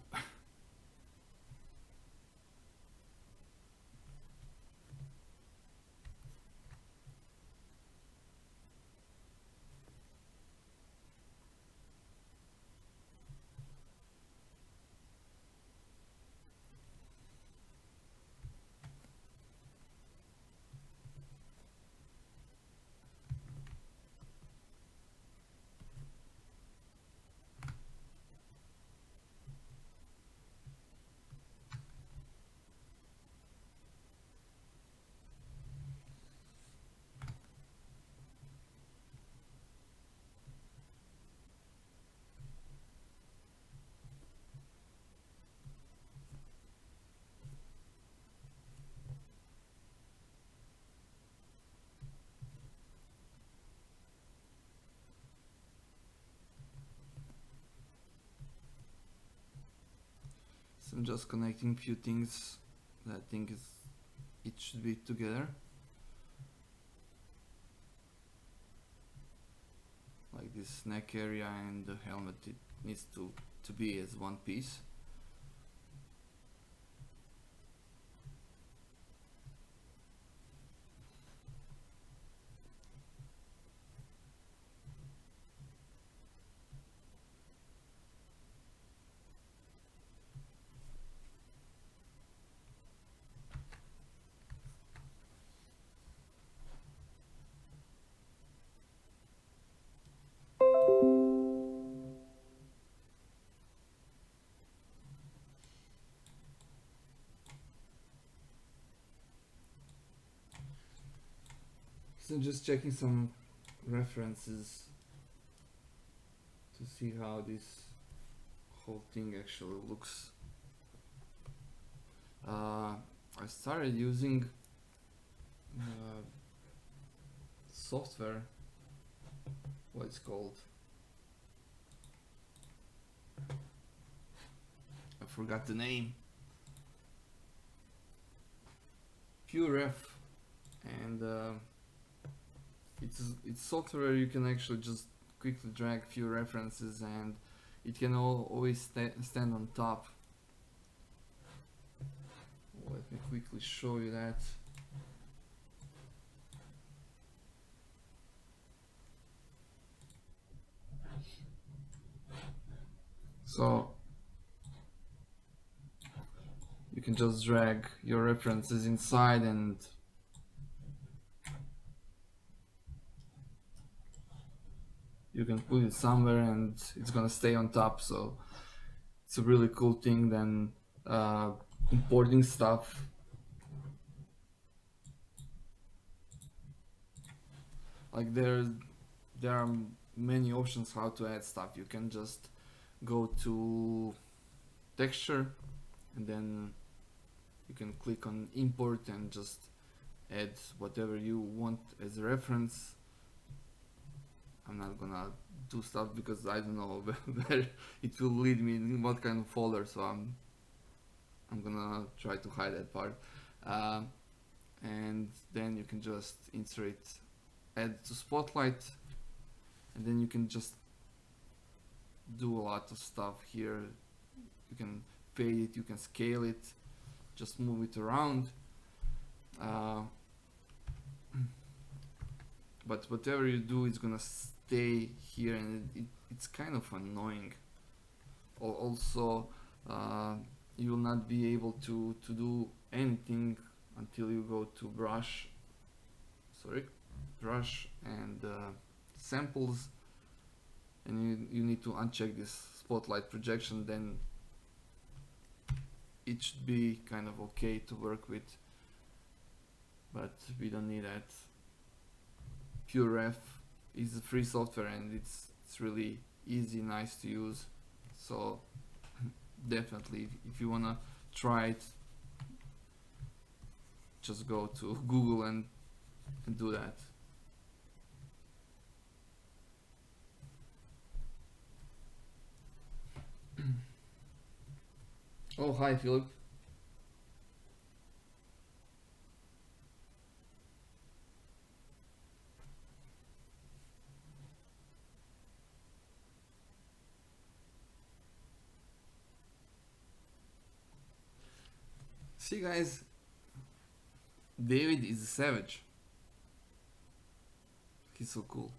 So I'm just connecting few things that I think is it should be together. Like this neck area and the helmet, it needs to be as one piece. So just checking some references to see how this whole thing actually looks. I started using uh, software. What it's called? I forgot the name. PureRef, and it's software you can actually just quickly drag few references, and it can always stand on top. Let me quickly show you that. So you can just drag your references inside, and you can put it somewhere and it's gonna stay on top. So it's a really cool thing than importing stuff. Like there are many options how to add stuff. You can just go to texture, and then you can click on import and just add whatever you want as a reference. I'm not gonna do stuff because I don't know where it will lead me in what kind of folder, so I'm gonna try to hide that part. And then you can just insert add to spotlight, and then you can just do a lot of stuff here. You can fade it, you can scale it, just move it around. But whatever you do, it's gonna stay here, and it's kind of annoying. Also, you will not be able to do anything until you go to brush and samples, and you need to uncheck this spotlight projection. Then it should be kind of okay to work with, but we don't need that. PureRef is a free software and it's really easy, nice to use. So definitely, if you wanna try it, just go to Google and do that. Oh, hi, Philip. See, guys, David is a savage. He's so cool.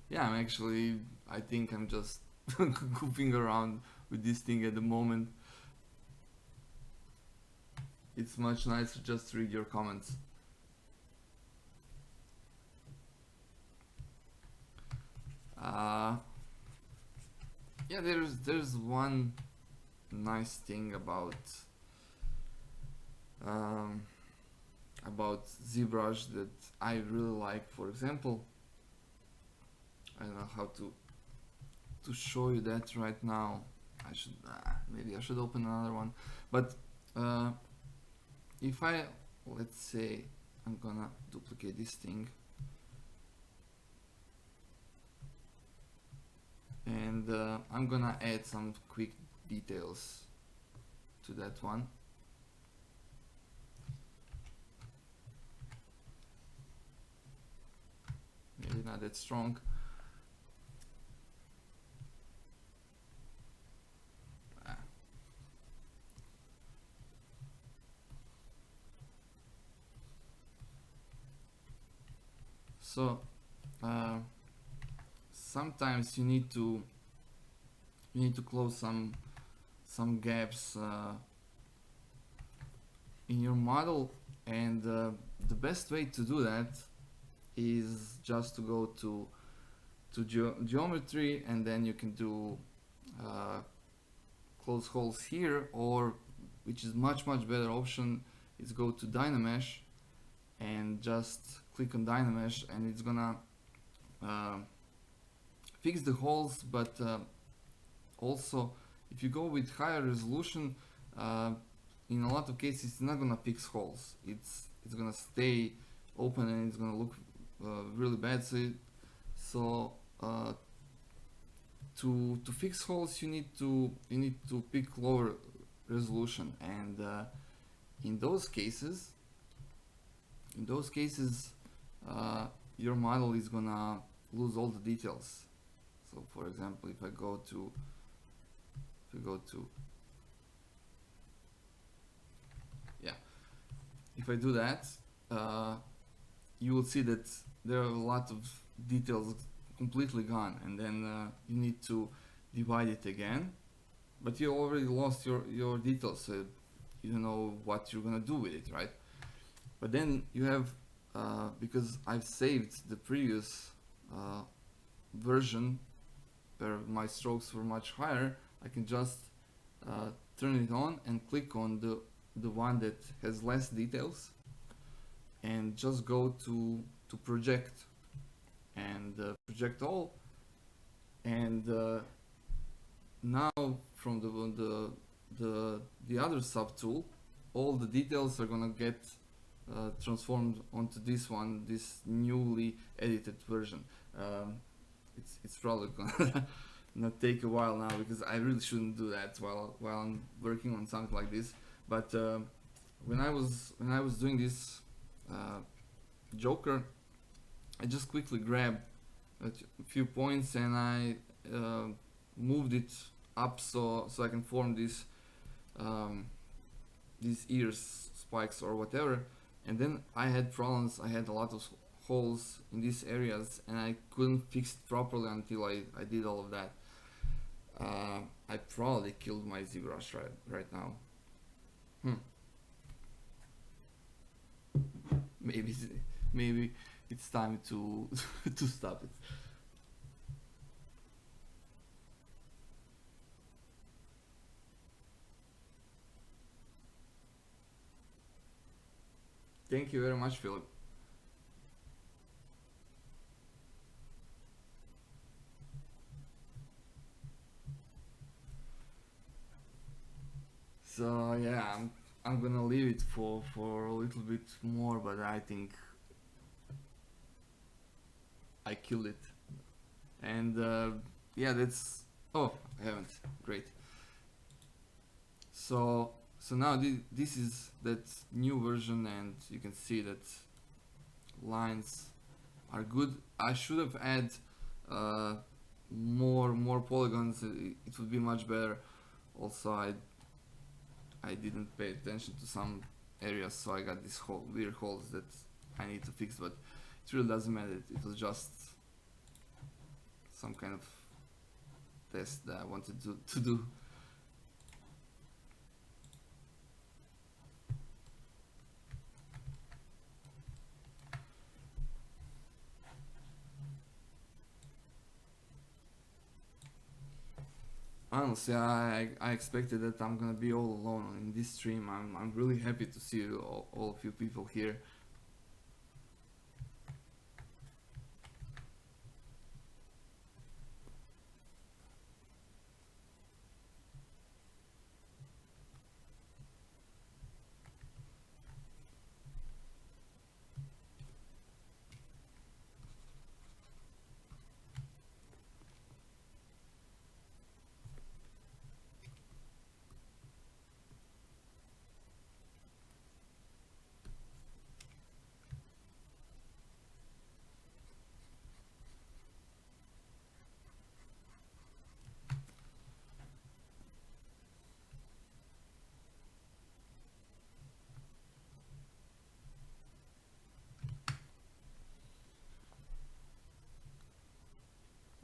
Yeah, I think I'm just goofing around with this thing at the moment. It's much nicer just to read your comments. Uh, yeah, there's one nice thing um, about ZBrush that I really like. For example, I don't know how to show you that right now. I should maybe I should open another one, but if I, let's say, I'm gonna duplicate this thing, and I'm gonna add some quick details to that one. Maybe not that strong. So sometimes you need to close some gaps in your model, and the best way to do that is just to go to geometry, and then you can do close holes here, or which is much better option is go to Dynamesh and just click on Dynamesh, and it's gonna fix the holes. But also, if you go with higher resolution, in a lot of cases it's not gonna fix holes. It's gonna stay open and it's gonna look really bad. So to fix holes, you need to pick lower resolution, and in those cases your model is gonna lose all the details. So for example, if I go to yeah, if I do that, you will see that there are a lot of details completely gone, and then you need to divide it again, but you already lost your details, so you don't know what you're gonna do with it, right? But then you have, because I've saved the previous version where my strokes were much higher, I can just turn it on and click on the one that has less details, and just go to project and project all, and now from the other subtool, all the details are gonna get transformed onto this one, this newly edited version. It's probably gonna not take a while now, because I really shouldn't do that while I'm working on something like this. But when I was doing this Joker, I just quickly grabbed a few points and I moved it up so I can form this these ears spikes or whatever, and then I had problems. I had a lot of holes in these areas, and I couldn't fix it properly until I did all of that. I probably killed my ZBrush right now. Hmm. Maybe maybe it's time to to stop it. Thank you very much, Philip. So yeah, I'm gonna leave it for a little bit more, but I think I killed it. And yeah, that's oh I haven't. Great. So now this is that new version, and you can see that lines are good. I should have add uh, more polygons. It would be much better. Also, I didn't pay attention to some areas, so I got these weird holes that I need to fix. But it really doesn't matter. It was just some kind of test that I wanted to do. Honestly, I expected that I'm gonna be all alone in this stream. I'm really happy to see all of you people here.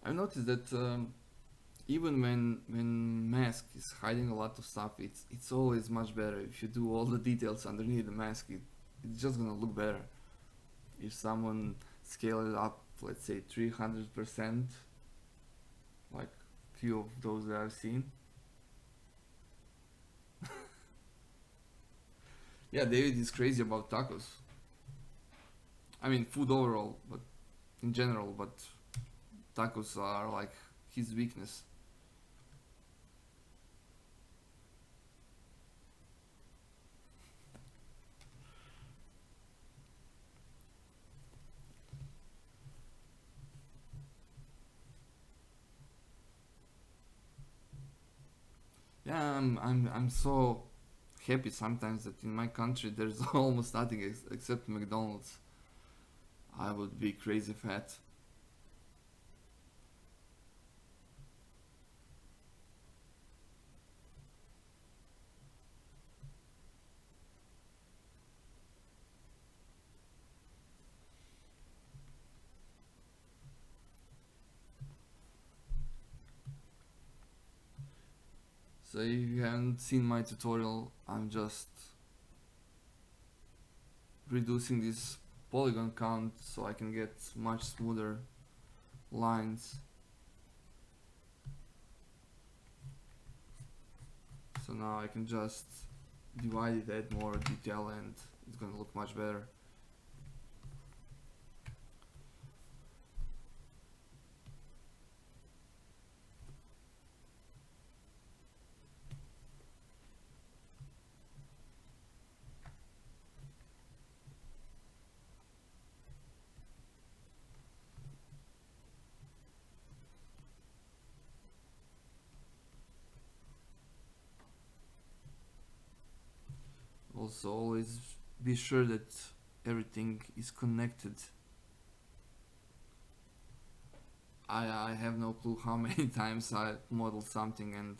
I've noticed that even when mask is hiding a lot of stuff, it's always much better if you do all the details underneath the mask. It's just gonna look better if someone scale it up, let's say 300%, like few of those that I've seen. Yeah, David is crazy about tacos. I mean, food overall, but in general, but tacos are like his weakness. Yeah, I'm so happy sometimes that in my country there's almost nothing except McDonald's. I would be crazy fat. So if you haven't seen my tutorial, I'm just reducing this polygon count so I can get much smoother lines. So now I can just divide it, add more detail, and it's gonna look much better. Also, always be sure that everything is connected. I have no clue how many times I modeled something and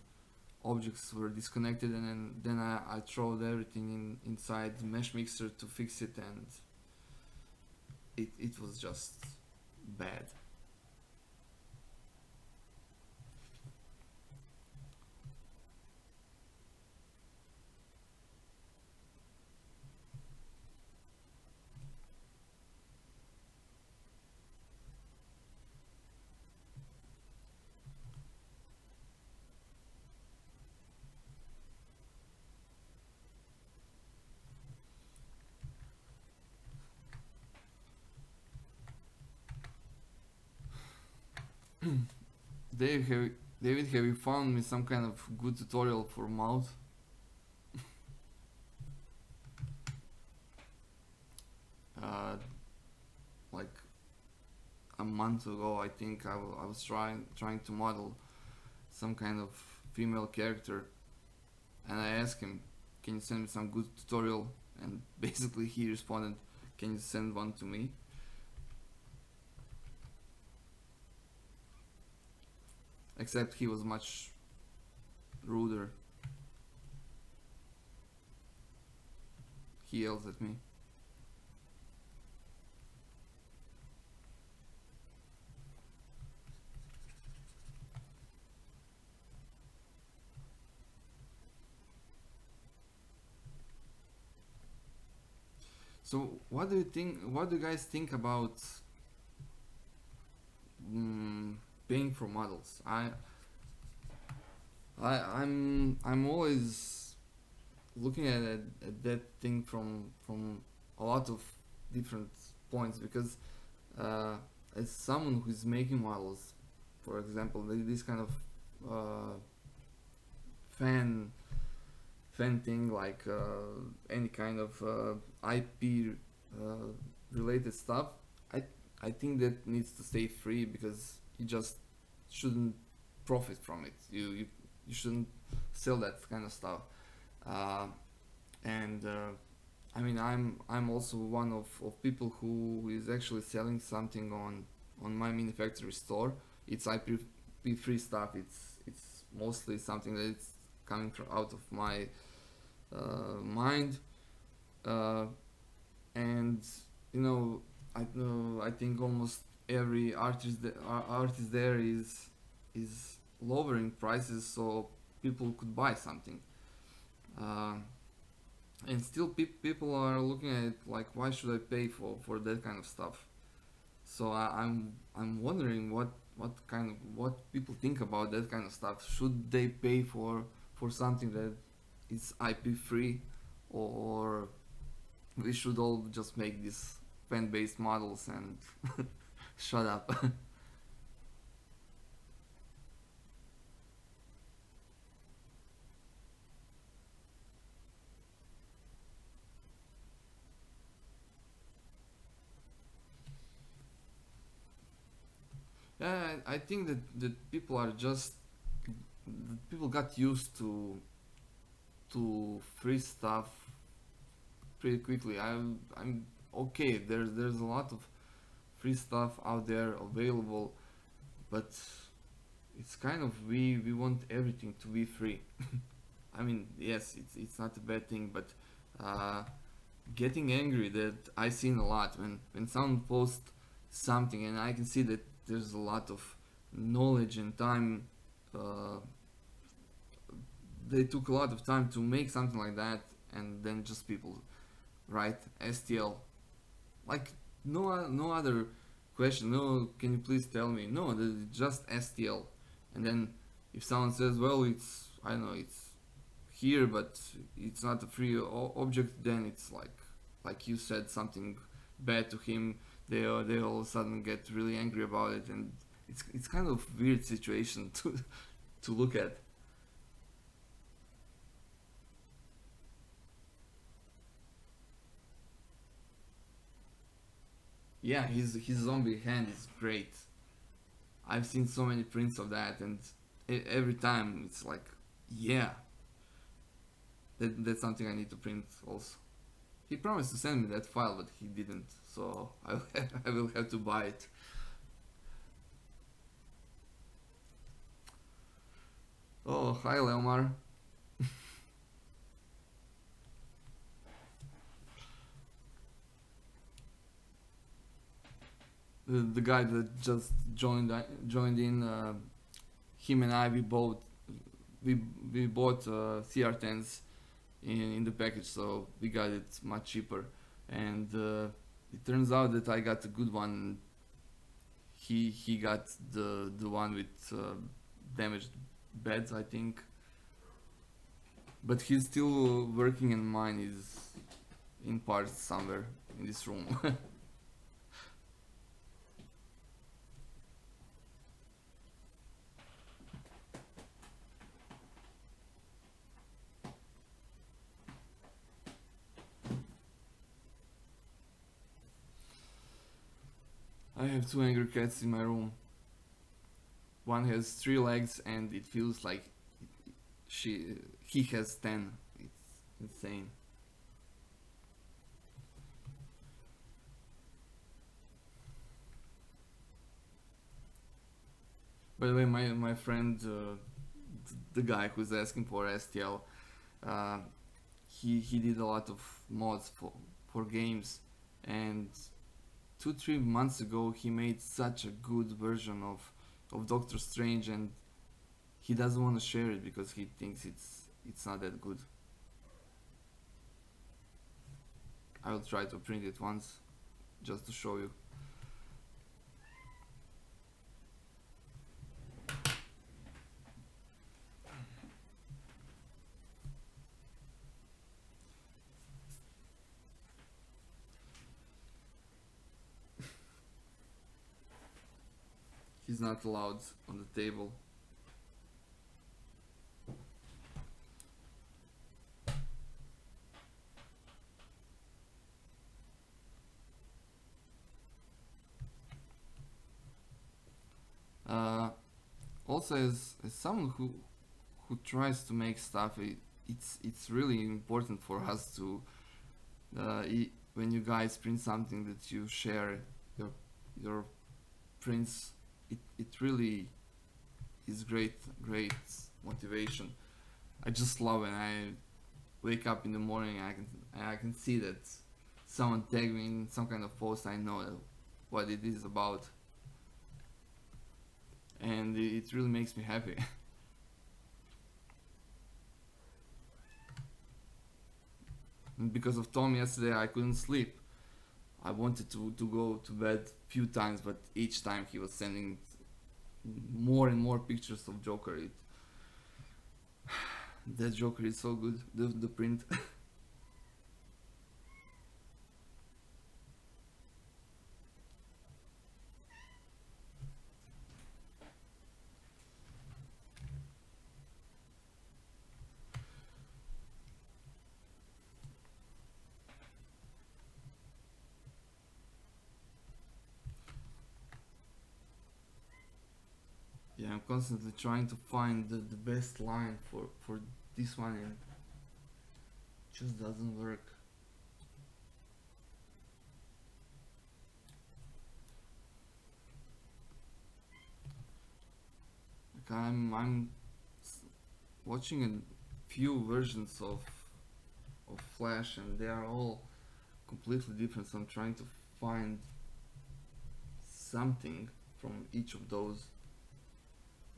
objects were disconnected, and then I throwed everything inside the mesh mixer to fix it, and it was just bad. Dave, David, have you found me some kind of good tutorial for mouth? uh, like a month ago, I think I was trying to model some kind of female character, and I asked him, "Can you send me some good tutorial?" And basically he responded, "Can you send one to me?" Except he was much ruder. He yells at me. So what do you think? What do you guys think about paying for models? I'm always looking at that thing from a lot of different points, because as someone who's making models, for example, this kind of uh, fan thing, like any kind of IP related stuff, I I think that needs to stay free, because you just shouldn't profit from it. You shouldn't sell that kind of stuff. Uh, and I mean, I'm also one of people who is actually selling something on my Mini Factory store. It's IP free stuff. It's mostly something that it's coming from out of my mind, uh, and you I think almost every artist there is lowering prices so people could buy something. Uh, and still people are looking at it like, why should I pay for that kind of stuff? So I'm wondering what people think about that kind of stuff. Should they pay for something that is IP free, or we should all just make these fan based models and shut up? Yeah, I think that people are just people got used to free stuff pretty quickly. I'm okay. There's a lot of free stuff out there available, but it's kind of we want everything to be free. I mean, yes, it's not a bad thing, but uh, getting angry, that I've seen a lot when someone posts something and I can see that there's a lot of knowledge and time. Uh, they took a lot of time to make something like that, and then just people write STL, like no other question. No, can you please tell me? No, just STL. And then if someone says, well, it's, I don't know, it's here, but it's not a free object, then it's like you said something bad to him. They all of a sudden get really angry about it, and it's kind of weird situation to look at. Yeah, his zombie hand is great. I've seen so many prints of that, and every time it's like, yeah, that's something I need to print also. He promised to send me that file, but he didn't, so I will have to buy it. Oh, hi, Leomar. The guy that just joined in. Him and I, we we bought CR10s in the package, so we got it much cheaper. And it turns out that I got a good one. He got the one with damaged beds, I think. But he's still working, and mine is in parts somewhere in this room. I have two angry cats in my room. One has three legs, and it feels like she he has 10. It's insane. By the way, my friend, the guy who's asking for STL, uh, he did a lot of mods for games, and 2 3 months ago he made such a good version of Doctor Strange, and he doesn't want to share it because he thinks it's not that good. I will try to print it once just to show you. He's not allowed on the table. Uh, Also, as someone who tries to make stuff, it's really important for us to when you guys print something that you share your your prints. It really is great motivation. I just love when I wake up in the morning and I can see that someone tagged me in some kind of post. I know what it is about, and it really makes me happy. And because of Tom yesterday, I couldn't sleep. I wanted to go to bed few times, but each time he was sending more and more pictures of Joker. That Joker is so good. The print. Yeah, I'm constantly trying to find the best line for this one, and it just doesn't work. Like I'm watching a few versions of Flash, and they are all completely different. So I'm trying to find something from each of those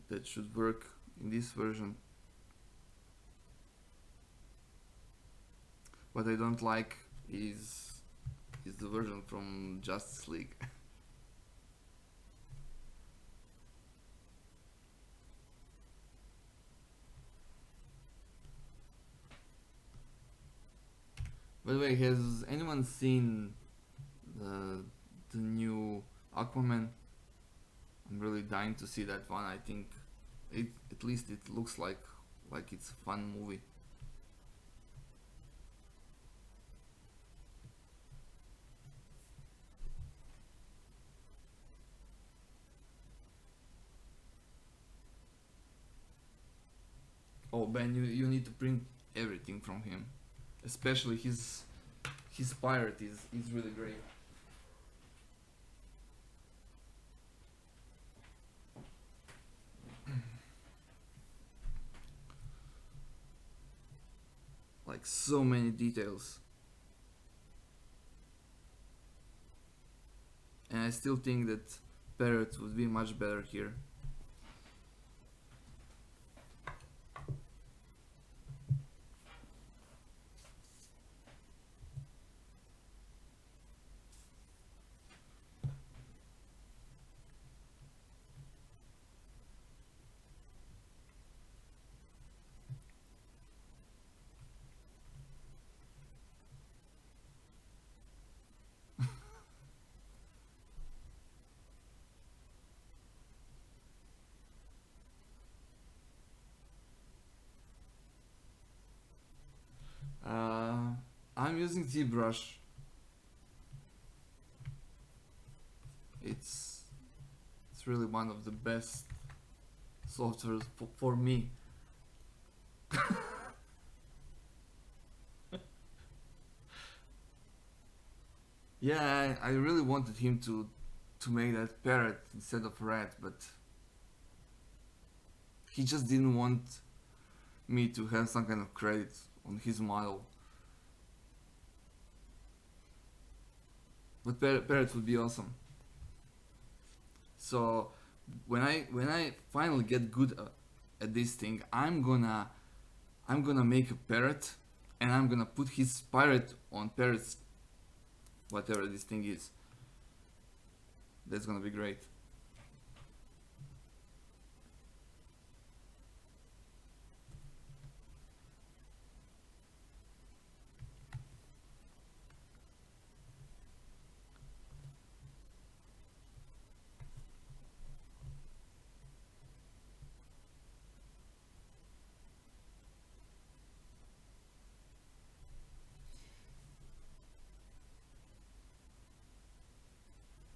that should work in this version. What I don't like is the version from Justice League. By the way, has anyone seen the the new Aquaman? I'm really dying to see that one. I think it at least it looks like it's a fun movie. Oh Ben, you need to print everything from him, especially his pirate is really great. like so many details. And I still think that parrot would be much better here. Uh, I'm using ZBrush. It's it's really one of the best softwares for me. Yeah, I really wanted him to make that parrot instead of rat, but he just didn't want me to have some kind of credit on his model. But parrot would be awesome. So when I finally get good at this thing, I'm gonna make a parrot, and I'm gonna put his pirate on parrots, whatever this thing is. That's gonna be great.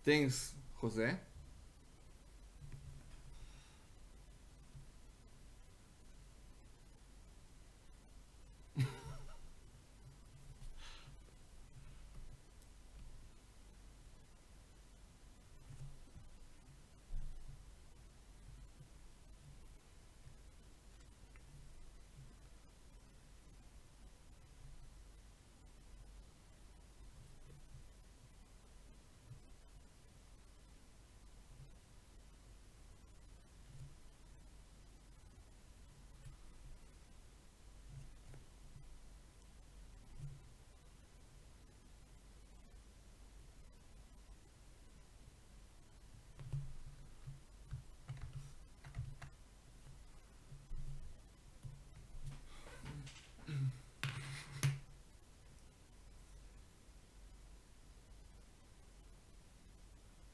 Thanks, Jose.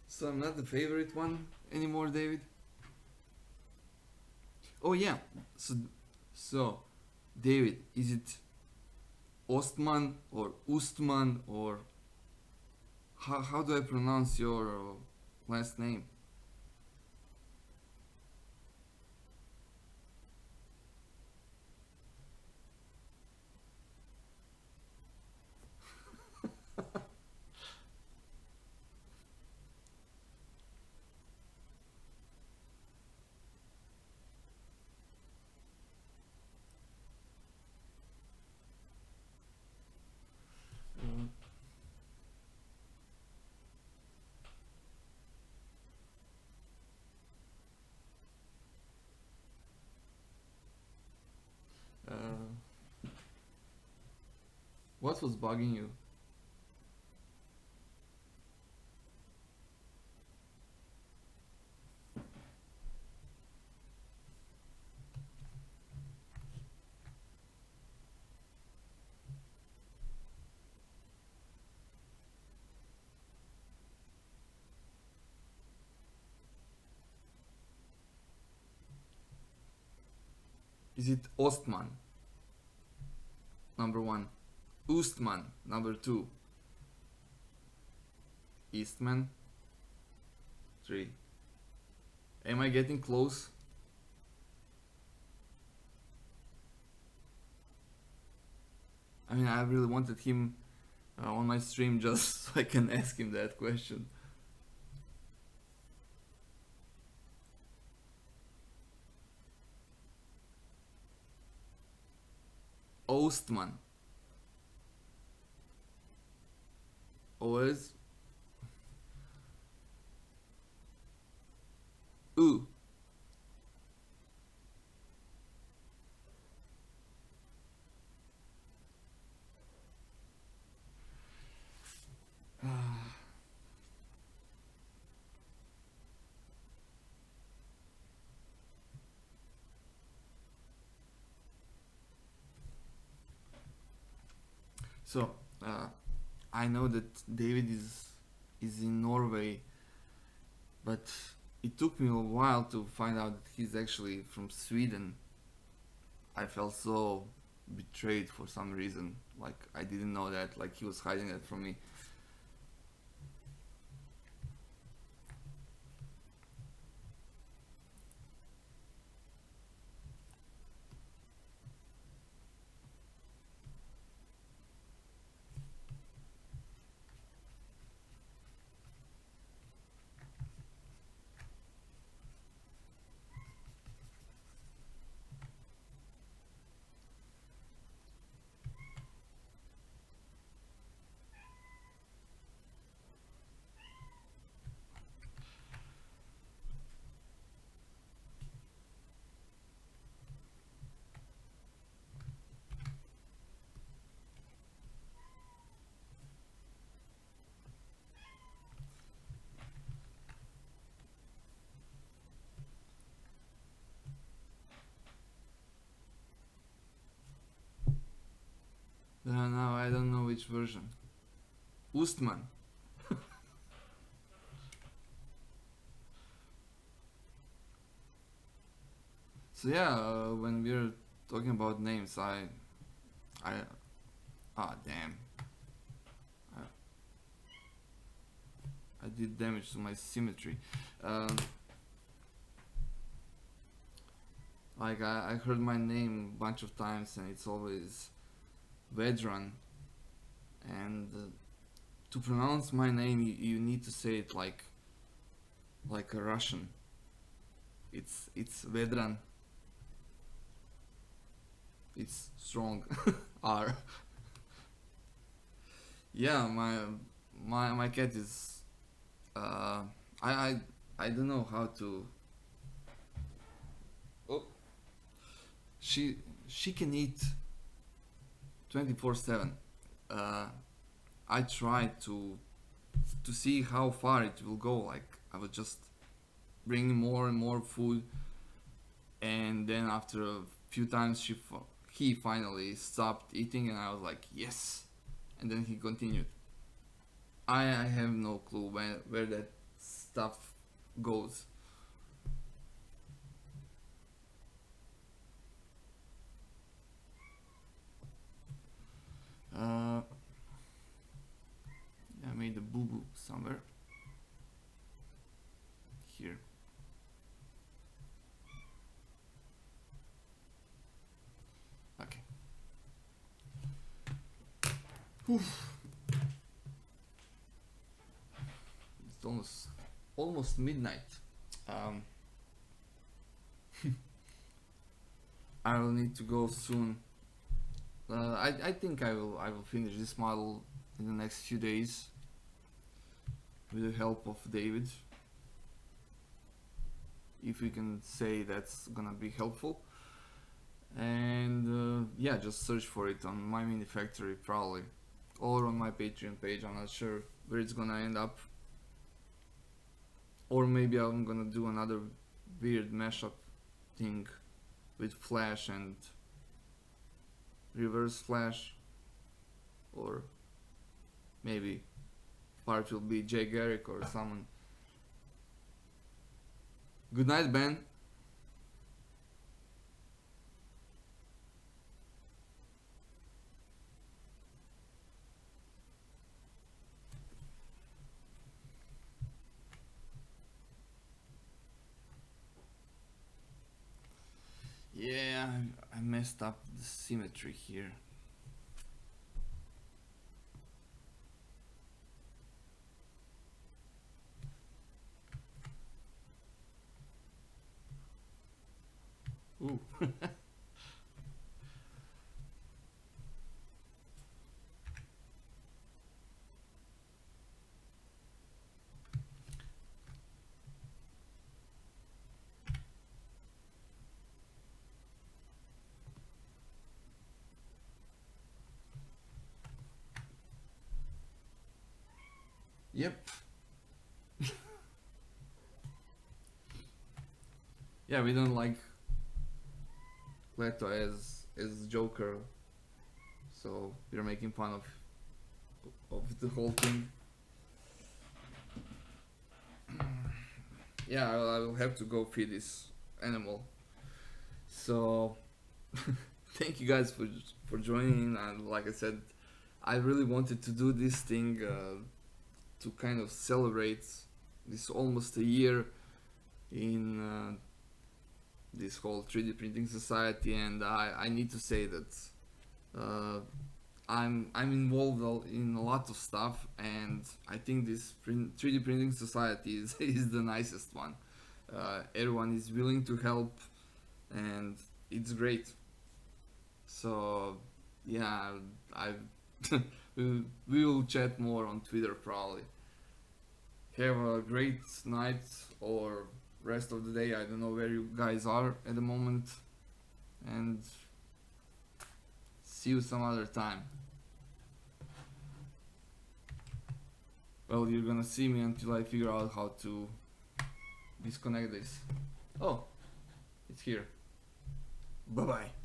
So I'm not the favorite one anymore, David. Oh yeah. So so David, is it Ostman or Ustman, or how do I pronounce your last name? Uh, what was bugging you? Is it Ostman, number one, Ustman, number two, Eastman, three? Am I getting close? I mean, I really wanted him on my stream just so I can ask him that question. Ostman. Always. Ooh. So, uh, I know that David is in Norway, but it took me a while to find out that he's actually from Sweden. I felt so betrayed for some reason. Like I didn't know that. Like he was hiding that from me. Now I don't know which version. Ustman. So yeah, when we're talking about names, I, damn, I, I did damage to my symmetry. Um, like I heard my name a bunch of times, and it's always Vedran. And to pronounce my name, you need to say it like a Russian. It's Vedran. It's strong. R. Yeah, my cat is. Uh, I I I don't know how to. Oh, she she can eat 24/7. Uh, I tried to see how far it will go. Like I was just bringing more and more food, and then after a few times, he finally stopped eating, and I was like, yes. And then he continued. I have no clue where that stuff goes. Uh, I made a boo boo somewhere here. Okay. It's almost midnight. Um, I will need to go soon. I think I will finish this model in the next few days with the help of David, if we can say that's gonna be helpful. And yeah, just search for it on my mini factory probably, or on my Patreon page. I'm not sure where it's gonna end up, or maybe I'm gonna do another weird mashup thing with Flash and Reverse Flash, or maybe part will be Jay Garrick or someone. Good night, Ben. Yeah, I messed up the symmetry here. Ooh. Yep. Yeah, we don't like Leto as Joker, so we're making fun of the whole thing. Yeah, I will have to go feed this animal. So thank you guys for joining. And like I said, I really wanted to do this thing to kind of celebrate this almost a year in this whole 3D printing society, and I need to say that uh, I'm involved in a lot of stuff, and I think this 3D printing society is is the nicest one. Everyone is willing to help, and it's great. So yeah, I we will chat more on Twitter probably. Have a great night or rest of the day. I don't know where you guys are at the moment, and see you some other time. Well, you're gonna see me until I figure out how to disconnect this. Oh, it's here. Bye bye.